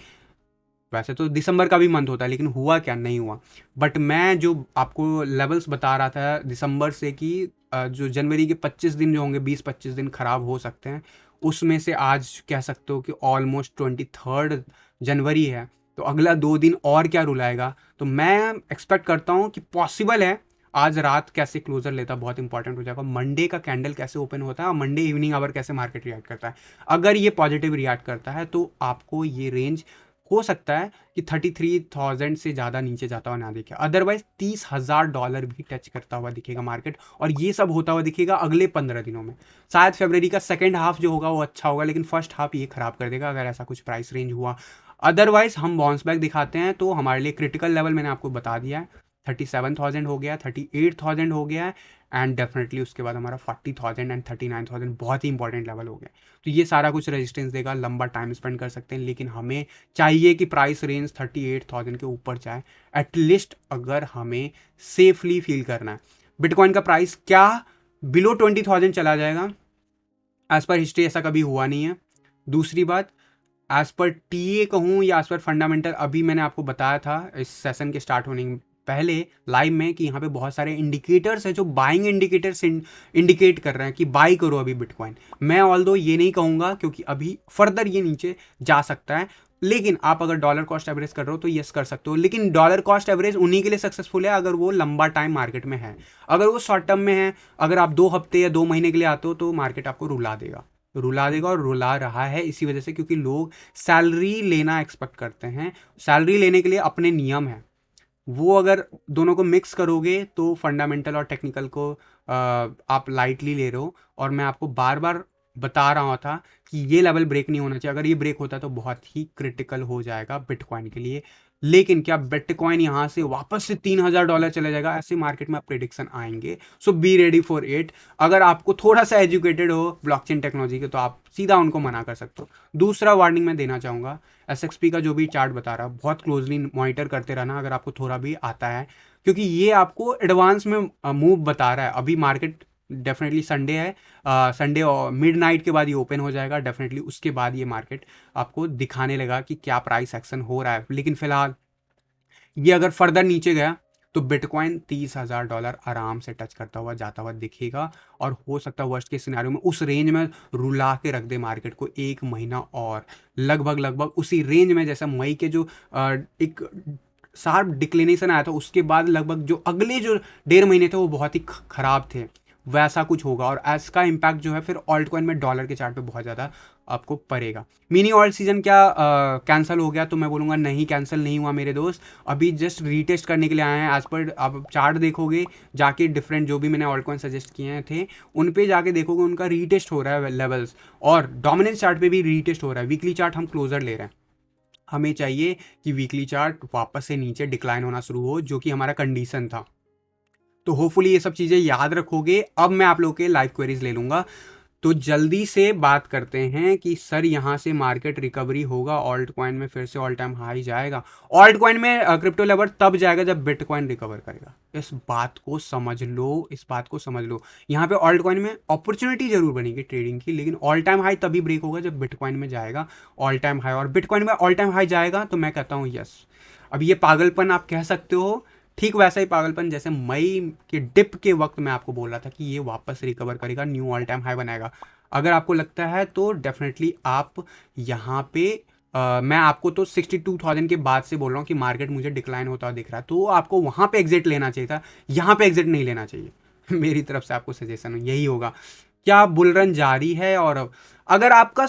वैसे तो दिसंबर का भी मंथ होता है, लेकिन हुआ क्या, नहीं हुआ। बट मैं जो आपको लेवल्स बता रहा था दिसंबर से कि जो जनवरी के 25 दिन जो होंगे, 20-25 दिन खराब हो सकते हैं, उसमें से आज कह सकते हो कि ऑलमोस्ट 23 जनवरी है, तो अगला 2 दिन और क्या रुलाएगा। तो मैं एक्सपेक्ट करता हूँ कि पॉसिबल है आज रात कैसे क्लोजर लेता बहुत इंपॉर्टेंट हो जाएगा, मंडे का कैंडल कैसे ओपन होता है और मंडे इवनिंग आवर कैसे मार्केट रिएक्ट करता है। अगर ये पॉजिटिव रिएक्ट करता है तो आपको ये रेंज हो सकता है कि 33,000 से ज़्यादा नीचे जाता हुआ ना दिखे, अदरवाइज $30,000 भी टच करता हुआ दिखेगा मार्केट। और ये सब होता हुआ दिखेगा अगले 15 दिनों में। शायद फरवरी का सेकेंड हाफ जो होगा वो अच्छा होगा, लेकिन फर्स्ट हाफ ये खराब कर देगा अगर ऐसा कुछ प्राइस रेंज हुआ। अदरवाइज हम बाउंस बैक दिखाते हैं तो हमारे लिए क्रिटिकल लेवल मैंने आपको बता दिया है, 37,000 हो गया, 38,000 हो गया है, एंड डेफिनेटली उसके बाद हमारा 40,000 एंड 39,000 बहुत ही इंपॉर्टेंट लेवल हो गया। तो ये सारा कुछ रेजिस्टेंस देगा, लंबा टाइम स्पेंड कर सकते हैं, लेकिन हमें चाहिए कि प्राइस रेंज 38,000 के ऊपर जाए एटलीस्ट, अगर हमें सेफली फील करना है। बिटकॉइन का प्राइस क्या बिलो 20,000 चला जाएगा? एज पर हिस्ट्री ऐसा कभी हुआ नहीं है। दूसरी बात, एज पर टीए कहूँ या एज पर फंडामेंटल, अभी मैंने आपको बताया था इस सेशन के स्टार्ट होने पहले लाइव में कि यहाँ पे बहुत सारे इंडिकेटर्स हैं जो बाइंग इंडिकेटर्स इंडिकेट कर रहे हैं कि बाई करो अभी बिटकॉइन। मैं ऑल्दो ये नहीं कहूँगा क्योंकि अभी फर्दर ये नीचे जा सकता है, लेकिन आप अगर डॉलर कॉस्ट एवरेज कर रहे हो तो यस कर सकते हो। लेकिन डॉलर कॉस्ट एवरेज उन्हीं के लिए सक्सेसफुल है अगर वो लंबा टाइम मार्केट में है। अगर वो शॉर्ट टर्म में है, अगर आप 2 हफ्ते या 2 महीने के लिए आते हो तो मार्केट आपको रुला देगा और रुला रहा है इसी वजह से क्योंकि लोग सैलरी लेना एक्सपेक्ट करते हैं। सैलरी लेने के लिए अपने नियम हैं, वो अगर दोनों को मिक्स करोगे तो फंडामेंटल और टेक्निकल को आप लाइटली ले रहे हो। और मैं आपको बार बार बता रहा था कि ये लेवल ब्रेक नहीं होना चाहिए, अगर ये ब्रेक होता है तो बहुत ही क्रिटिकल हो जाएगा बिटकॉइन के लिए। लेकिन क्या बिटकॉइन यहाँ से वापस से $3,000 चले जाएगा? ऐसे मार्केट में आप प्रेडिक्शन आएंगे, सो बी रेडी फॉर इट। अगर आपको थोड़ा सा एजुकेटेड हो ब्लॉकचेन टेक्नोलॉजी के तो आप सीधा उनको मना कर सकते हो। दूसरा वार्निंग मैं देना चाहूँगा, एसएक्सपी का जो भी चार्ट बता रहा बहुत क्लोजली मॉनिटर करते रहना अगर आपको थोड़ा भी आता है, क्योंकि ये आपको एडवांस में मूव बता रहा है। अभी मार्केट डेफिनेटली संडे है, संडे और मिडनाइट के बाद ये ओपन हो जाएगा, डेफिनेटली उसके बाद ये मार्केट आपको दिखाने लगा कि क्या प्राइस एक्शन हो रहा है। लेकिन फिलहाल ये अगर फर्दर नीचे गया तो बिटकॉइन $30,000 आराम से टच करता हुआ जाता हुआ दिखेगा, और हो सकता है वर्स्ट के सिनेरियो में उस रेंज में रुला के रख दे मार्केट को 1 महीना और, लगभग उसी रेंज में जैसा मई के जो एक शार्प डिक्लिनेशन आया था उसके बाद लगभग जो अगले जो 1.5 महीने थे वो बहुत ही खराब थे, वैसा कुछ होगा। और इसका इम्पैक्ट जो है फिर ऑल्ट कॉइन में डॉलर के चार्ट पे बहुत ज़्यादा आपको पड़ेगा। मिनी ऑल्ट सीजन क्या कैंसिल हो गया? तो मैं बोलूँगा नहीं, कैंसिल नहीं हुआ मेरे दोस्त। अभी जस्ट रीटेस्ट करने के लिए आए हैं। एज पर आप चार्ट देखोगे जाके, डिफरेंट जो भी मैंने ऑल्ट कॉइन सजेस्ट किए थे उन पे जाके देखोगे, उनका रीटेस्ट हो रहा है लेवल्स, और डोमिनेंस चार्ट पे भी रीटेस्ट हो रहा है। वीकली चार्ट हम क्लोजर ले रहे हैं। हमें चाहिए कि वीकली चार्ट वापस से नीचे डिक्लाइन होना शुरू हो, जो कि हमारा कंडीशन था। तो होपफुली ये सब चीज़ें याद रखोगे। अब मैं आप लोग के लाइव क्वेरीज ले लूँगा। तो जल्दी से बात करते हैं कि सर यहाँ से मार्केट रिकवरी होगा, ऑल्ट कॉइन में फिर से ऑल टाइम हाई जाएगा? ऑल्ट कॉइन में क्रिप्टो लेवर तब जाएगा जब बिटकॉइन रिकवर करेगा। इस बात को समझ लो, इस बात को समझ लो। यहाँ पे ऑल्ट कॉइन में अपॉर्चुनिटी जरूर बनेगी ट्रेडिंग की, लेकिन ऑल टाइम हाई तभी ब्रेक होगा जब बिटकॉइन में जाएगा ऑल टाइम हाई। और बिटकॉइन में ऑल टाइम हाई जाएगा तो मैं कहता हूँ यस। अब ये पागलपन आप कह सकते हो, ठीक वैसा ही पागलपन जैसे मई के डिप के वक्त मैं आपको बोल रहा था कि ये वापस रिकवर करेगा, न्यू ऑल टाइम हाई बनाएगा। अगर आपको लगता है तो डेफिनेटली आप यहाँ पे मैं आपको तो 62,000 के बाद से बोल रहा हूँ कि मार्केट मुझे डिक्लाइन होता हुआ दिख रहा है, तो आपको वहाँ पे एग्जिट लेना चाहिए था, यहाँ पे एग्जिट नहीं लेना चाहिए। मेरी तरफ से आपको सजेशन यही होगा। क्या बुल रन जारी है? और अगर आपका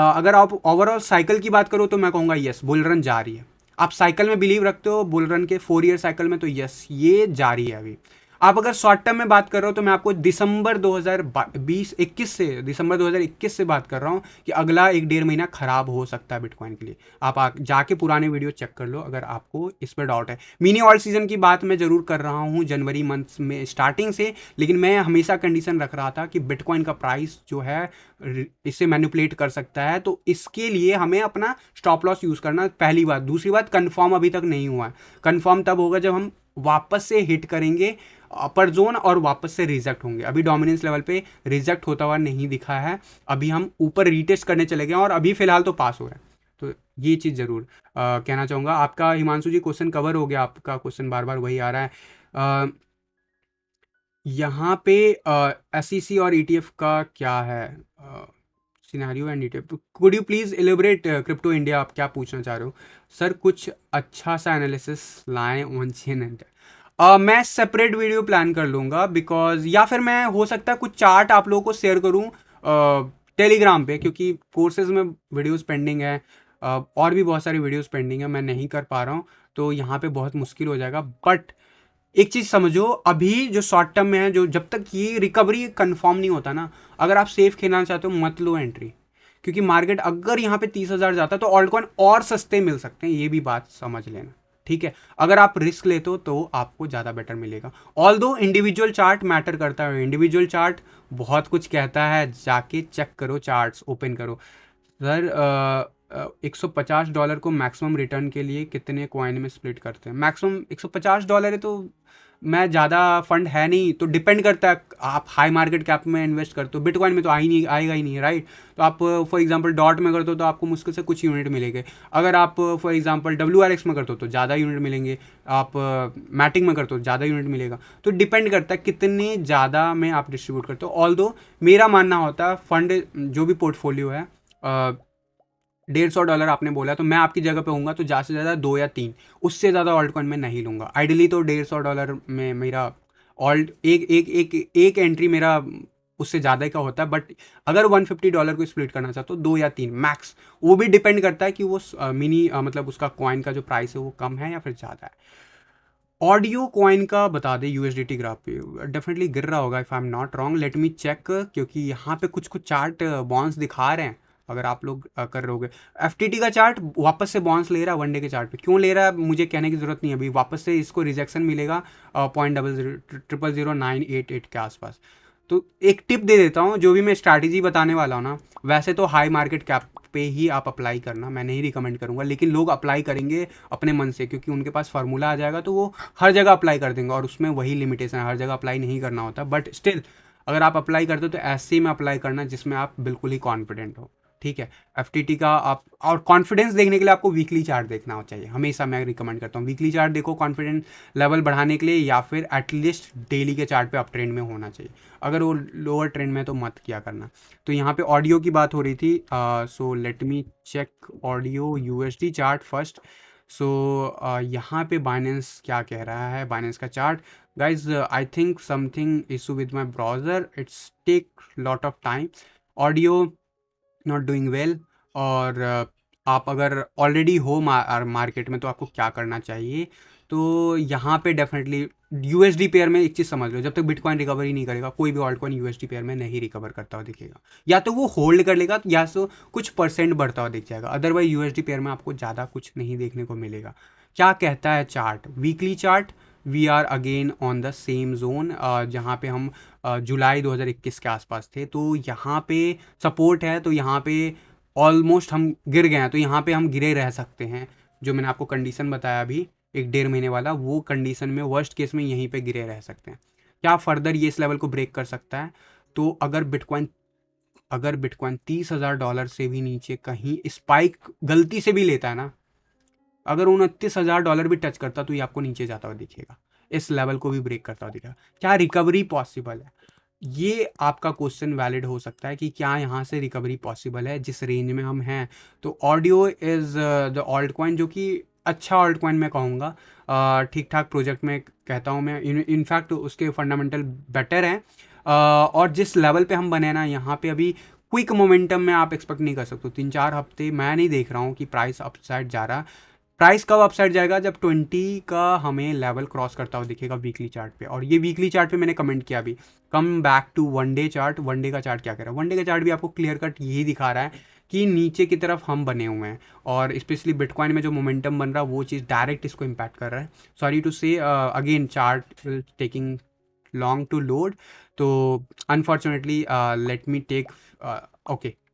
अगर आप ओवरऑल साइकिल की बात करो तो मैं कहूँगा यस, बुल रन जारी है। आप साइकिल में बिलीव रखते हो बुल रन के 4 ईयर साइकिल में, तो यस ये जारी है अभी। आप अगर शॉर्ट टर्म में बात कर रहे हो तो मैं आपको दिसंबर 2021 से, दिसंबर 2021 से बात कर रहा हूँ कि अगला 1-1.5 महीना खराब हो सकता है बिटकॉइन के लिए। आप जाके पुराने वीडियो चेक कर लो अगर आपको इस पर डाउट है। मिनी ऑल्ट सीजन की बात मैं जरूर कर रहा हूँ जनवरी मंथ में स्टार्टिंग से, लेकिन मैं हमेशा कंडीशन रख रहा था कि बिटकॉइन का प्राइस जो है इससे मैनिपुलेट कर सकता है, तो इसके लिए हमें अपना स्टॉप लॉस यूज करना, पहली बात। दूसरी बात, कंफर्म अभी तक नहीं हुआ है। कंफर्म तब होगा जब हम वापस से हिट करेंगे अपर जोन और वापस से रिजेक्ट होंगे। अभी डोमिनेंस लेवल पे रिजेक्ट होता हुआ नहीं दिखा है। अभी हम ऊपर रीटेस्ट करने चले गए और अभी फिलहाल तो पास हो रहा है। तो ये चीज़ जरूर कहना चाहूँगा। आपका हिमांशु जी क्वेश्चन कवर हो गया, आपका क्वेश्चन बार बार वही आ रहा है। यहाँ पे SEC और ETF का क्या है scenario and ETF? Could you please elaborate crypto India, आप क्या पूछना चाह रहे हो सर? कुछ अच्छा सा एनालिसिस लाएं ऑन चेन एंड मैं सेपरेट वीडियो प्लान कर लूँगा बिकॉज, या फिर मैं हो सकता है कुछ चार्ट आप लोगों को शेयर करूँ टेलीग्राम पे, क्योंकि कोर्सेज में वीडियोस पेंडिंग है, और भी बहुत सारी वीडियोस पेंडिंग है, मैं नहीं कर पा रहा हूँ, तो यहाँ पे बहुत मुश्किल हो जाएगा। बट एक चीज़ समझो, अभी जो शॉर्ट टर्म में है, जो जब तक ये रिकवरी कंफर्म नहीं होता ना, अगर आप सेफ खेलना चाहते हो मत लो एंट्री, क्योंकि मार्केट अगर यहाँ पे 30,000 जाता है तो ऑल्ट कॉइन और सस्ते मिल सकते हैं, ये भी बात समझ लेना। ठीक है, अगर आप रिस्क लेते हो तो आपको ज़्यादा बेटर मिलेगा। ऑल दो इंडिविजुअल चार्ट मैटर करता है, इंडिविजुअल चार्ट बहुत कुछ कहता है, जाके चेक करो, चार्ट्स ओपन करो। सर $150 को मैक्सिमम रिटर्न के लिए कितने कॉइन में स्प्लिट करते हैं? मैक्सिमम $150 है, तो मैं ज़्यादा फंड है नहीं, तो डिपेंड करता है आप हाई मार्केट कैप में इन्वेस्ट करते हो। बिटकॉइन में तो आएगा ही नहीं, राइट? तो आप फॉर एग्जांपल डॉट में करते हो तो आपको मुश्किल से कुछ यूनिट मिलेंगे। अगर आप फॉर एग्जांपल WRX में करते हो तो ज़्यादा यूनिट मिलेंगे। आप मैटिंग में करते हो ज़्यादा यूनिट मिलेगा। तो डिपेंड करता है कितने ज़्यादा में आप डिस्ट्रीब्यूट करते हो। ऑल दो मेरा मानना होता है फंड जो भी पोर्टफोलियो है, $150 आपने बोला, तो मैं आपकी जगह पे होऊंगा तो ज़्यादा से ज़्यादा 2 या 3, उससे ज़्यादा ऑल्ट कॉइन में नहीं लूँगा। आइडली तो $150 में मेरा ऑल्ट एक एंट्री मेरा उससे ज़्यादा का होता है। बट अगर $150 को स्प्लिट करना चाहते हो 2 या 3 मैक्स, वो भी डिपेंड करता है कि वो मिनी मतलब उसका कॉइन का जो प्राइस है वो कम है या फिर ज़्यादा है। ऑडियो कॉइन का बता दे USDT ग्राफ पे, डेफिनेटली गिर रहा होगा if I am not wrong, let me check, क्योंकि यहाँ पे कुछ कुछ चार्ट बाउंस दिखा रहे हैं। अगर आप लोग कर रहे होगे, FTT का चार्ट वापस से बाउंस ले रहा है, वनडे के चार्ट पे क्यों ले रहा है मुझे कहने की ज़रूरत नहीं है। अभी वापस से इसको रिजेक्शन मिलेगा 0.000988 के आसपास। तो एक टिप दे देता हूँ, जो भी मैं स्ट्रैटेजी बताने वाला हूँ ना, वैसे तो हाई मार्केट कैप पे ही आप अप्लाई करना, मैं नहीं रिकमेंड करूँगा, लेकिन लोग अप्लाई करेंगे अपने मन से, क्योंकि उनके पास फार्मूला आ जाएगा तो वो हर जगह अप्लाई कर देंगे, और उसमें वही लिमिटेशन है, हर जगह अप्लाई नहीं करना होता। बट स्टिल अगर आप अप्लाई करते हो तो ऐसे ही में अप्लाई करना जिसमें आप बिल्कुल ही कॉन्फिडेंट हो। ठीक है, FTT का आप, और कॉन्फिडेंस देखने के लिए आपको वीकली चार्ट देखना हो चाहिए, हमेशा मैं रिकमेंड करता हूँ वीकली चार्ट देखो कॉन्फिडेंस लेवल बढ़ाने के लिए, या फिर एटलीस्ट डेली के चार्ट पे अप ट्रेंड में होना चाहिए। अगर वो लोअर ट्रेंड में तो मत किया करना। तो यहाँ पे ऑडियो की बात हो रही थी, so let me check audio USD chart first. So यहाँ पे बाइनेंस क्या कह रहा है, बाइनेंस का chart. Guys I think something issue with my browser, it's take lot of time. Audio not doing well, और आप अगर ऑलरेडी हो मार्केट में तो आपको क्या करना चाहिए। तो यहाँ पे डेफिनेटली यूएसडी पेयर में एक चीज़ समझ लो, जब तक बिटकॉइन रिकवरी नहीं करेगा कोई भी ऑल्ट कॉइन यूएसडी पेयर में नहीं रिकवर करता हुआ दिखेगा। या तो वो होल्ड कर लेगा या तो कुछ परसेंट बढ़ता हुआ दिख जाएगा, अदरवाइज यूएसडी पेयर में आपको ज़्यादा कुछ नहीं देखने को मिलेगा। क्या कहता है chart, weekly chart, we are again on the same zone जहाँ पे हम जुलाई 2021 के आसपास थे। तो यहाँ पे सपोर्ट है, तो यहाँ पे ऑलमोस्ट हम गिर गए हैं, तो यहाँ पे हम गिरे रह सकते हैं। जो मैंने आपको कंडीशन बताया अभी 1-1.5 महीने वाला, वो कंडीशन में वर्स्ट केस में यहीं पे गिरे रह सकते हैं। क्या फर्दर ये इस लेवल को ब्रेक कर सकता है? तो अगर बिटकॉइन $30,000 से भी नीचे कहीं स्पाइक गलती से भी लेता है ना, अगर $29,000 भी टच करता तो ये आपको नीचे जाता हुआ दिखेगा, इस लेवल को भी ब्रेक करता हुआ दिखेगा। क्या रिकवरी पॉसिबल है? ये आपका क्वेश्चन वैलिड हो सकता है कि क्या यहाँ से रिकवरी पॉसिबल है जिस रेंज में हम हैं। तो audio is the alt coin, जो कि अच्छा ऑल्ट कॉइन मैं कहूँगा, ठीक ठाक प्रोजेक्ट में कहता हूँ मैं। इनफैक्ट उसके फंडामेंटल बेटर हैं, और जिस लेवल पे हम बने ना यहाँ पे अभी क्विक मोमेंटम में आप एक्सपेक्ट नहीं कर सकते। 3-4 हफ्ते मैं नहीं देख रहा हूँ कि प्राइस अपसाइड जा रहा। प्राइस कब अपसाइड जाएगा? जब 20 का हमें लेवल क्रॉस करता हुआ दिखेगा वीकली चार्ट पे। और ये वीकली चार्ट पे मैंने कमेंट किया अभी, come back to one day chart. One day का चार्ट क्या कह रहा है? वन डे का चार्ट भी आपको क्लियर कट यही दिखा रहा है कि नीचे की तरफ हम बने हुए हैं, और स्पेशली बिटकॉइन में जो मोमेंटम बन रहा है वो चीज़ डायरेक्ट इसको इम्पैक्ट कर रहा है। Sorry to say again chart taking long to load, तो unfortunately let me take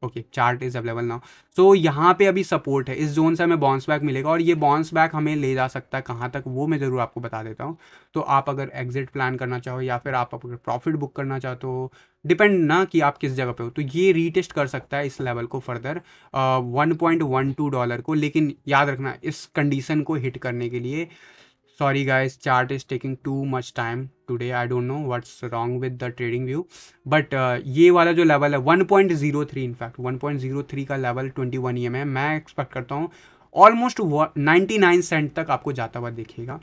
okay chart is available now. So यहाँ पे अभी सपोर्ट है, इस जोन से हमें बाउंस बैक मिलेगा, और ये बाउंस बैक हमें ले जा सकता है कहाँ तक वो मैं ज़रूर आपको बता देता हूँ। तो आप अगर एग्जिट प्लान करना चाहो या फिर आप अगर प्रॉफिट बुक करना चाहते हो, डिपेंड ना कि आप किस जगह पे हो, तो ये रीटेस्ट कर सकता है इस लेवल को फर्दर $1.12 को। लेकिन याद रखना इस कंडीशन को हिट करने के लिए, sorry guys, chart is taking too much time today. I don't know what's wrong with the trading view, but ये वाला जो लेवल है 1.03, इनफैक्ट 1.03 का लेवल 21 EM है। मैं एक्सपेक्ट करता हूँ ऑलमोस्ट 99 सेंट तक आपको जाता हुआ दिखेगा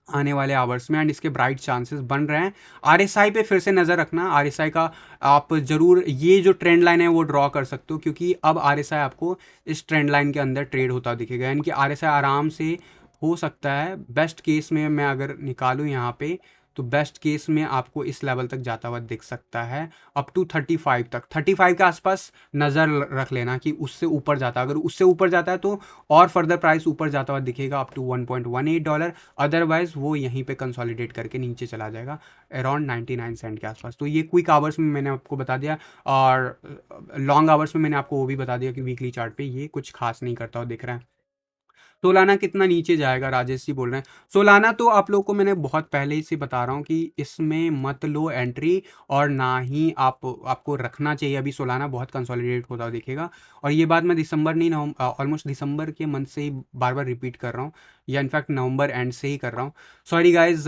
आने वाले आवर्स में, एंड इसके ब्राइट चांसेस बन रहे हैं। आरएसआई पे फिर से नज़र रखना, आरएसआई का आप ज़रूर ये जो ट्रेंड लाइन है वो ड्रॉ कर सकते हो, क्योंकि अब आरएसआई आपको इस ट्रेंड लाइन के अंदर ट्रेड होता दिखेगा। यानी कि आरएसआई आराम से हो सकता है, बेस्ट केस में मैं अगर निकालूँ यहाँ पे, तो बेस्ट केस में आपको इस लेवल तक जाता हुआ दिख सकता है, अप टू 35 तक। 35 के आसपास नज़र रख लेना कि उससे ऊपर जाता है। अगर उससे ऊपर जाता है तो और फर्दर प्राइस ऊपर जाता हुआ दिखेगा अप टू $1.18। अदरवाइज वो यहीं पे कंसोलिडेट करके नीचे चला जाएगा अराउंड 99 सेंट के आसपास। तो ये क्विक आवर्स में मैंने आपको बता दिया, और लॉन्ग आवर्स में मैंने आपको वो भी बता दिया कि वीकली चार्ट पे ये कुछ खास नहीं करता हुआ दिख रहा है। सोलाना कितना नीचे जाएगा, राजेश जी बोल रहे हैं। सोलाना तो आप लोग को मैंने बहुत पहले ही से बता रहा हूँ कि इसमें मत लो एंट्री, और ना ही आपको रखना चाहिए। अभी सोलाना बहुत कंसोलिडेट होता हुआ दिखेगा, और ये बात मैं दिसंबर नहीं ऑलमोस्ट दिसंबर के मंथ से ही बार बार रिपीट कर रहा हूँ, या इनफैक्ट नवंबर एंड से ही कर रहा हूँ। सॉरी गाइज,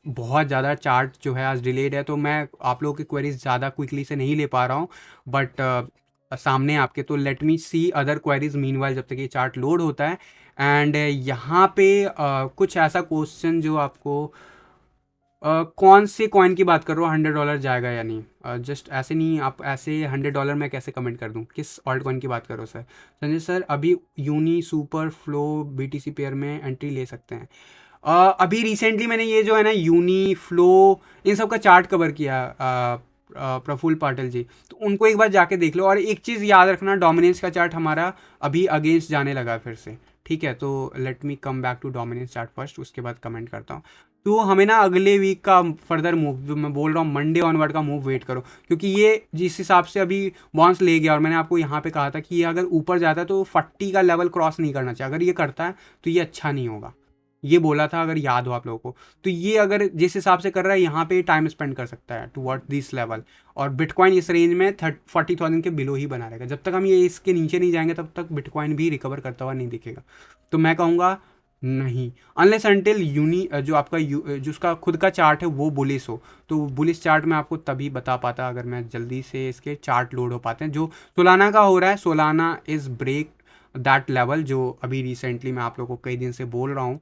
बहुत ज़्यादा चार्ट जो है आज डिलेड है, तो मैं आप लोगों की क्वेरीज ज़्यादा क्विकली से नहीं ले पा रहा हूँ, बट सामने आपके। तो लेट मी सी अदर क्वेरीज मीनवाइल जब तक ये चार्ट लोड होता है। एंड यहाँ पे कुछ ऐसा क्वेश्चन जो आपको कौन से कॉइन की बात कर रहे हो, $100 जाएगा या नहीं? जस्ट ऐसे नहीं, आप ऐसे $100 मैं कैसे कमेंट कर दूं, किस ऑल्ट कॉइन की बात कर रहे हो सर? संजय सर, अभी uni super flow BTC pair में एंट्री ले सकते हैं? अभी रिसेंटली मैंने ये जो है ना यूनी फ्लो इन सब का चार्ट कवर किया, प्रफुल्ल पाटिल जी, तो उनको एक बार जाके देख लो। और एक चीज़ याद रखना, डोमिनेंस का चार्ट हमारा अभी अगेंस्ट जाने लगा है फिर से, ठीक है? तो let me come back to dominance chart first, उसके बाद कमेंट करता हूँ। तो हमें ना अगले वीक का फर्दर मूव, जो मैं बोल रहा हूँ मंडे ऑनवर्ड का मूव वेट करो, क्योंकि ये जिस हिसाब से अभी बाउंस ले गया, और मैंने आपको यहाँ पे कहा था कि ये अगर ऊपर जाता है तो 40 का लेवल क्रॉस नहीं करना चाहिए। अगर ये करता है तो ये अच्छा नहीं होगा, ये बोला था अगर याद हो आप लोगों को। तो ये अगर जिस हिसाब से कर रहा है यहाँ पे टाइम स्पेंड कर सकता है टुवर्ड दिस लेवल, और बिटकॉइन इस रेंज में 40,000 के बिलो ही बना रहेगा। जब तक हम ये इसके नीचे नहीं जाएंगे तब तक बिटकॉइन भी रिकवर करता हुआ नहीं दिखेगा। तो मैं कहूँगा नहीं, अनलेस अनटिल यूनी जो आपका जो उसका खुद का चार्ट है वो बुलिश हो। तो बुलिश चार्ट मैं आपको तभी बता पाता अगर मैं जल्दी से इसके चार्ट लोड हो पाते हैं। जो सोलाना का हो रहा है, Solana is break that level, जो अभी रिसेंटली मैं आप लोगों को कई दिन से बोल रहा हूँ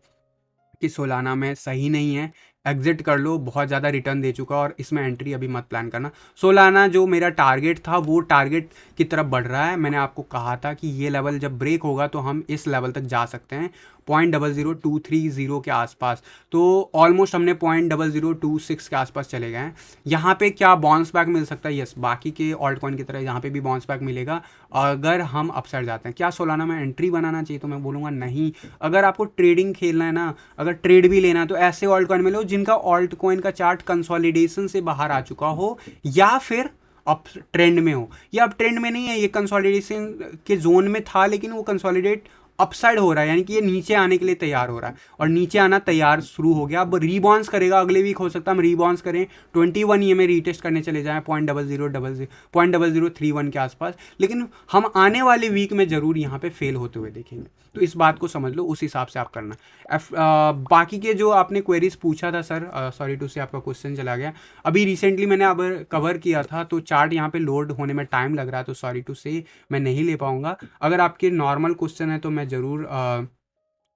कि सोलाना में सही नहीं है, एग्जिट कर लो, बहुत ज़्यादा रिटर्न दे चुका और इसमें एंट्री अभी मत प्लान करना। सोलाना जो मेरा टारगेट था वो टारगेट की तरफ बढ़ रहा है। मैंने आपको कहा था कि ये लेवल जब ब्रेक होगा तो हम इस लेवल तक जा सकते हैं 0.00230 के आसपास। तो ऑलमोस्ट हमने 0.0026 के आसपास चले गए हैं। यहाँ पे क्या बाउंस बैक मिल सकता है? यस, बाकी के ऑल्ट कॉइन की तरह यहाँ पे भी बाउंस बैक मिलेगा अगर हम अपसाइड जाते हैं। क्या सोलाना में एंट्री बनाना चाहिए? तो मैं बोलूँगा नहीं। अगर आपको ट्रेडिंग खेलना है ना, अगर ट्रेड भी लेना है तो ऐसे ऑल्ट कॉइन में लो जिनका ऑल्ट कॉइन का चार्ट कंसोलिडेशन से बाहर आ चुका हो या फिर अप ट्रेंड में हो। या अब ट्रेंड में नहीं है, ये कंसोलिडेशन के जोन में था लेकिन वो कंसोलिडेट अपसाइड हो रहा है, यानी कि ये नीचे आने के लिए तैयार हो रहा है और नीचे आना तैयार शुरू हो गया। अब रीबाउंस करेगा, अगले वीक हो सकता है हम रीबाउंस करें 21 ये में रीटेस्ट करने चले जाएं 0.0031 के आसपास, लेकिन हम आने वाले वीक में जरूर यहाँ पे फेल होते हुए देखेंगे। तो इस बात को समझ लो, उस हिसाब से आप करना। बाकी के जो आपने क्वेरीज पूछा था सर, सॉरी टू से आपका क्वेश्चन चला गया। अभी रिसेंटली मैंने अब कवर किया था तो चार्ट यहाँ पे लोड होने में टाइम लग रहा है, तो सॉरी टू से मैं नहीं ले पाऊंगा। अगर आपके नॉर्मल क्वेश्चन है तो मैं ज़रूर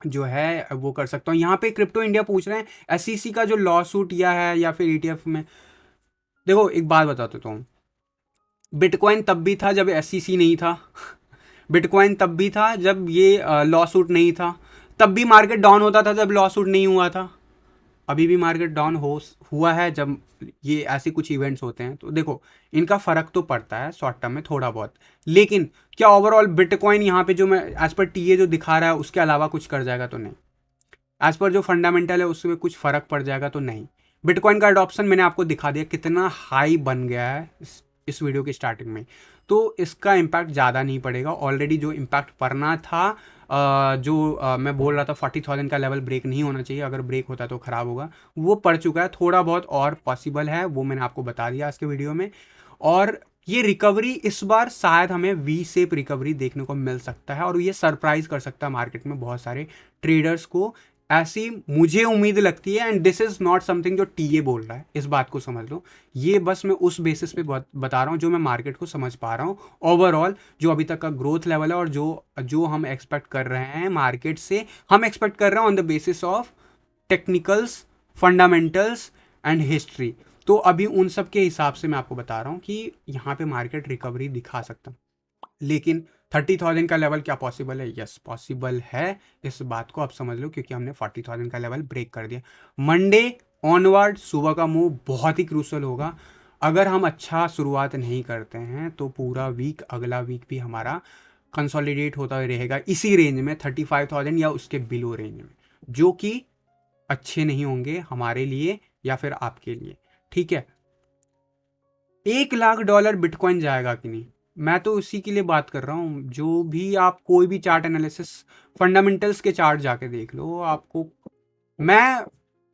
जो है वो कर सकता हूँ। यहाँ पे क्रिप्टो इंडिया पूछ रहे हैं एसईसी का जो लॉ सूट किया है या फिर ईटीएफ में। देखो एक बात बता देता हूँ, बिटकॉइन तब भी था जब एसईसी नहीं था, बिटकॉइन तब भी था जब ये लॉ सूट नहीं था, तब भी मार्केट डाउन होता था जब लॉ सूट नहीं हुआ था, अभी भी मार्केट डाउन हुआ है जब ये ऐसे कुछ इवेंट्स होते हैं। तो देखो इनका फ़र्क तो पड़ता है शॉर्ट टर्म में थोड़ा बहुत, लेकिन क्या ओवरऑल बिटकॉइन यहाँ पे जो मैं एज पर टीए जो दिखा रहा है उसके अलावा कुछ कर जाएगा? तो नहीं। एज पर जो फंडामेंटल है उसमें कुछ फ़र्क पड़ जाएगा? तो नहीं। बिटकॉइन का अडॉप्शन मैंने आपको दिखा दिया कितना हाई बन गया है इस वीडियो की स्टार्टिंग में, तो इसका इम्पैक्ट ज़्यादा नहीं पड़ेगा। ऑलरेडी जो इम्पैक्ट पड़ना था, मैं बोल रहा था 40,000 का लेवल ब्रेक नहीं होना चाहिए, अगर ब्रेक होता तो ख़राब होगा, वो पड़ चुका है। थोड़ा बहुत और पॉसिबल है, वो मैंने आपको बता दिया आज के वीडियो में। और ये रिकवरी इस बार शायद हमें वी शेप रिकवरी देखने को मिल सकता है और ये सरप्राइज कर सकता है मार्केट में बहुत सारे ट्रेडर्स को, ऐसी मुझे उम्मीद लगती है। And this is not something जो टीए बोल रहा है, इस बात को समझ लो। ये बस मैं उस बेसिस पे बता रहा हूँ जो मैं मार्केट को समझ पा रहा हूँ। ओवरऑल जो अभी तक का ग्रोथ लेवल है और जो हम एक्सपेक्ट कर रहे हैं मार्केट से, हम एक्सपेक्ट कर रहे हैं on the basis of technicals, fundamentals and history. तो अभी उन सब के हिसाब से मैं आपको बता रहा हूँ कि यहाँ पे मार्केट रिकवरी दिखा सकता है। लेकिन 30,000 का लेवल क्या पॉसिबल है? यस पॉसिबल है, इस बात को आप समझ लो, क्योंकि हमने 40,000 का लेवल ब्रेक कर दिया। मंडे ऑनवर्ड सुबह का मूव बहुत ही क्रूशल होगा। अगर हम अच्छा शुरुआत नहीं करते हैं तो पूरा वीक, अगला वीक भी हमारा कंसोलिडेट होता रहेगा इसी रेंज में 35,000 या उसके बिलो रेंज में, जो कि अच्छे नहीं होंगे हमारे लिए या फिर आपके लिए। ठीक है, $1,00,000 बिटकॉइन जाएगा कि नहीं, मैं तो उसी के लिए बात कर रहा हूँ। जो भी आप कोई भी चार्ट एनालिसिस, फंडामेंटल्स के चार्ट जाके देख लो, आपको मैं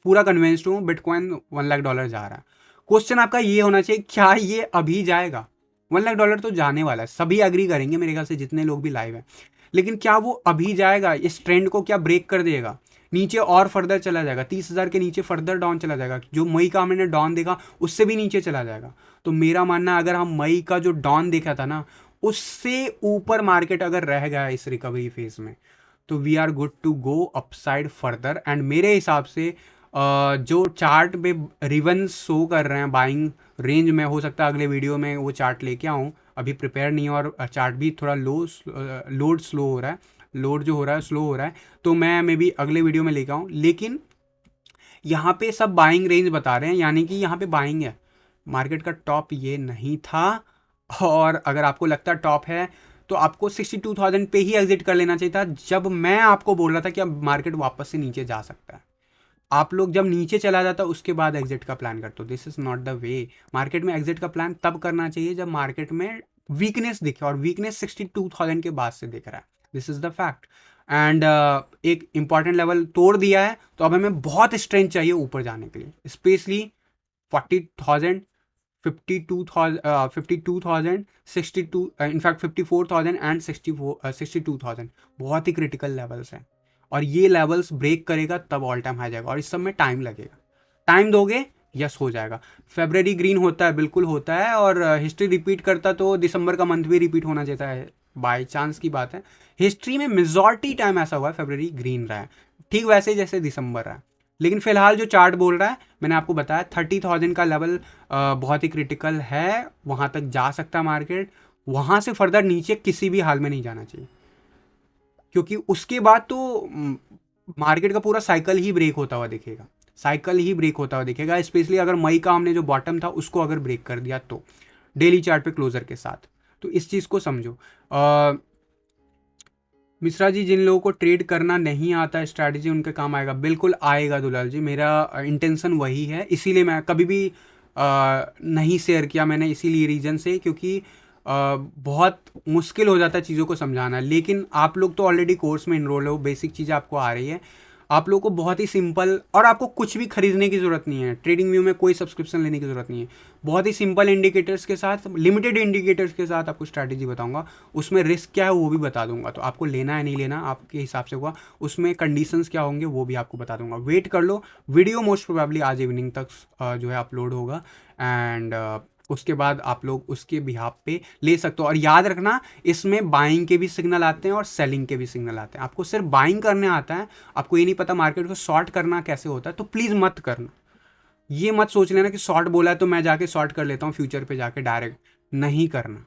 पूरा कन्विंस्ड हूँ बिटकॉइन $1,00,000 जा रहा है। क्वेश्चन आपका ये होना चाहिए, क्या ये अभी जाएगा? $1,00,000 तो जाने वाला है, सभी एग्री करेंगे मेरे ख्याल से जितने लोग भी लाइव हैं, लेकिन क्या वो अभी जाएगा? इस ट्रेंड को क्या ब्रेक कर देगा? नीचे और फर्दर चला जाएगा, 30,000 के नीचे फर्दर डाउन चला जाएगा, जो मई का हमने डाउन देखा उससे भी नीचे चला जाएगा। तो मेरा मानना है अगर हम मई का जो डाउन देखा था ना, उससे ऊपर मार्केट अगर रह गया इस रिकवरी फेज में, तो we are good to go upside further. And मेरे हिसाब से जो चार्ट पे रिवन शो कर रहे हैं बाइंग रेंज में, हो सकता है अगले वीडियो में वो चार्ट लेके आऊँ, अभी प्रिपेयर नहीं है और चार्ट भी थोड़ा लोड स्लो हो रहा है, लोड जो हो रहा है स्लो हो रहा है, तो मैं मे बी अगले वीडियो में लेके आऊँ। लेकिन यहाँ पे सब बाइंग रेंज बता रहे हैं, यानी कि यहाँ पे बाइंग है। मार्केट का टॉप ये नहीं था, और अगर आपको लगता है टॉप है तो आपको 62,000 पे ही एग्जिट कर लेना चाहिए था, जब मैं आपको बोल रहा था कि अब मार्केट वापस से नीचे जा सकता है। आप लोग जब नीचे चला जाता उसके बाद एग्जिट का प्लान करते हो, this is not the way. Market में एग्जिट का प्लान तब करना चाहिए जब मार्केट में वीकनेस दिखे, और वीकनेस 62,000 के बाद से दिख रहा है, this is the fact. And एक इंपॉर्टेंट लेवल तोड़ दिया है, तो अब हमें बहुत स्ट्रेंथ चाहिए ऊपर जाने के लिए, स्पेशली 40,000, 52,000, 62, इनफैक्ट 54,000 एंड 62,000 बहुत ही क्रिटिकल लेवल्स हैं, और ये लेवल्स ब्रेक करेगा तब ऑल टाइम हाई जाएगा, और इस सब में टाइम लगेगा। टाइम दोगे, यस हो जाएगा। फेब्रवरी ग्रीन होता है, बिल्कुल होता है, और हिस्ट्री रिपीट करता तो दिसंबर का मंथ भी रिपीट होना चाहता है, बाई चांस की बात है। हिस्ट्री में मेजॉरिटी टाइम ऐसा हुआ है फेब्रवरी ग्रीन रहा है, ठीक वैसे जैसे दिसंबर रहा है। लेकिन फिलहाल जो चार्ट बोल रहा है, मैंने आपको बताया 30,000 का लेवल बहुत ही क्रिटिकल है, वहां तक जा सकता है मार्केट, वहां से फर्दर नीचे किसी भी हाल में नहीं जाना चाहिए, क्योंकि उसके बाद तो मार्केट का पूरा साइकिल ही ब्रेक होता हुआ दिखेगा, साइकिल ही ब्रेक होता हुआ दिखेगा, स्पेशली अगर मई का हमने जो बॉटम था उसको अगर ब्रेक कर दिया तो डेली चार्ट पे क्लोजर के साथ। तो इस चीज़ को समझो। मिश्रा जी, जिन लोगों को ट्रेड करना नहीं आता है स्ट्रैटेजी, उनके काम आएगा। बिल्कुल आएगा दुलाल जी, मेरा इंटेंशन वही है, इसीलिए मैं कभी भी नहीं शेयर किया मैंने, इसीलिए रीज़न से, क्योंकि बहुत मुश्किल हो जाता है चीज़ों को समझाना। लेकिन आप लोग तो ऑलरेडी कोर्स में इनरोल हो, बेसिक चीज़ें आपको आ रही है, आप लोगों को बहुत ही सिंपल, और आपको कुछ भी खरीदने की ज़रूरत नहीं है, ट्रेडिंग व्यू में कोई सब्सक्रिप्शन लेने की ज़रूरत नहीं है, बहुत ही सिंपल इंडिकेटर्स के साथ, लिमिटेड इंडिकेटर्स के साथ आपको स्ट्रैटेजी बताऊंगा, उसमें रिस्क क्या है वो भी बता दूंगा, तो आपको लेना है नहीं लेना आपके हिसाब से हुआ, उसमें कंडीशंस क्या होंगे वो भी आपको बता दूंगा। वेट कर लो, वीडियो मोस्ट प्रोबेबली आज इवनिंग तक जो है अपलोड होगा, एंड उसके बाद आप लोग उसके बिहाफ पे ले सकते हो। और याद रखना, इसमें बाइंग के भी सिग्नल आते हैं और सेलिंग के भी सिग्नल आते हैं, आपको सिर्फ बाइंग करने आता है, आपको ये नहीं पता मार्केट को शॉर्ट करना कैसे होता है, तो प्लीज़ मत करना, ये मत सोच लेना कि शॉर्ट बोला है तो मैं जाके शॉर्ट कर लेता हूँ फ्यूचर पे जाके डायरेक्ट, नहीं करना।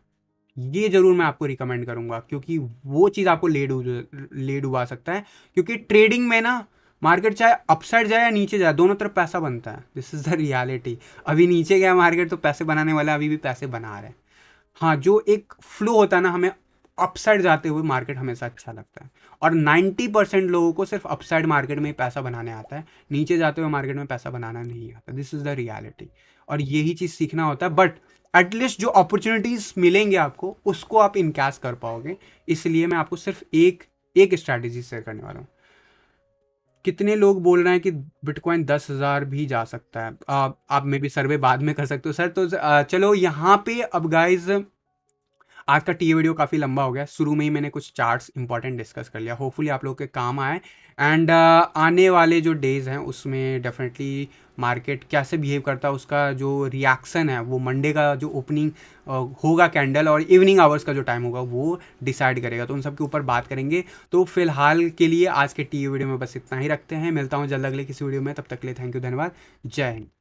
ये जरूर मैं आपको रिकमेंड करूंगा, क्योंकि वो चीज़ आपको ले डुबा सकता है, क्योंकि ट्रेडिंग में ना मार्केट चाहे अपसाइड जाए या नीचे जाए, दोनों तरफ पैसा बनता है, दिस इज द रियलिटी। अभी नीचे गया मार्केट तो पैसे बनाने वाला अभी भी पैसे बना रहे हैं। हाँ, जो एक फ्लो होता है ना, हमें अपसाइड जाते हुए मार्केट हमेशा अच्छा लगता है, और 90% लोगों को सिर्फ अपसाइड मार्केट में ही पैसा बनाने आता है, नीचे जाते हुए मार्केट में पैसा बनाना नहीं आता, दिस इज द रियलिटी। और यही चीज़ सीखना होता है, बट एटलीस्ट जो अपॉर्चुनिटीज मिलेंगे आपको उसको आप इनकैश कर पाओगे, इसलिए मैं आपको सिर्फ एक एक स्ट्रैटेजी शेयर करने वाला हूँ। कितने लोग बोल रहे हैं कि बिटकॉइन 10,000 भी जा सकता है, आप में भी सर्वे बाद में कर सकते हो सर, तो चलो यहाँ पे अब गाइज, आज का टी वीडियो काफ़ी लंबा हो गया, शुरू में ही मैंने कुछ चार्ट्स इंपॉर्टेंट डिस्कस कर लिया, होपफुली आप लोगों के काम आए, एंड आने वाले जो डेज़ हैं उसमें डेफिनेटली मार्केट कैसे बिहेव करता है, उसका जो रिएक्शन है वो मंडे का जो ओपनिंग होगा कैंडल और इवनिंग आवर्स का जो टाइम होगा वो डिसाइड करेगा, तो उन सब के ऊपर बात करेंगे। तो फिलहाल के लिए आज के टी वीडियो में बस इतना ही रखते हैं, मिलता हूँ जल्द अगले किसी वीडियो में, तब तक के लिए थैंक यू, धन्यवाद, जय हिंद।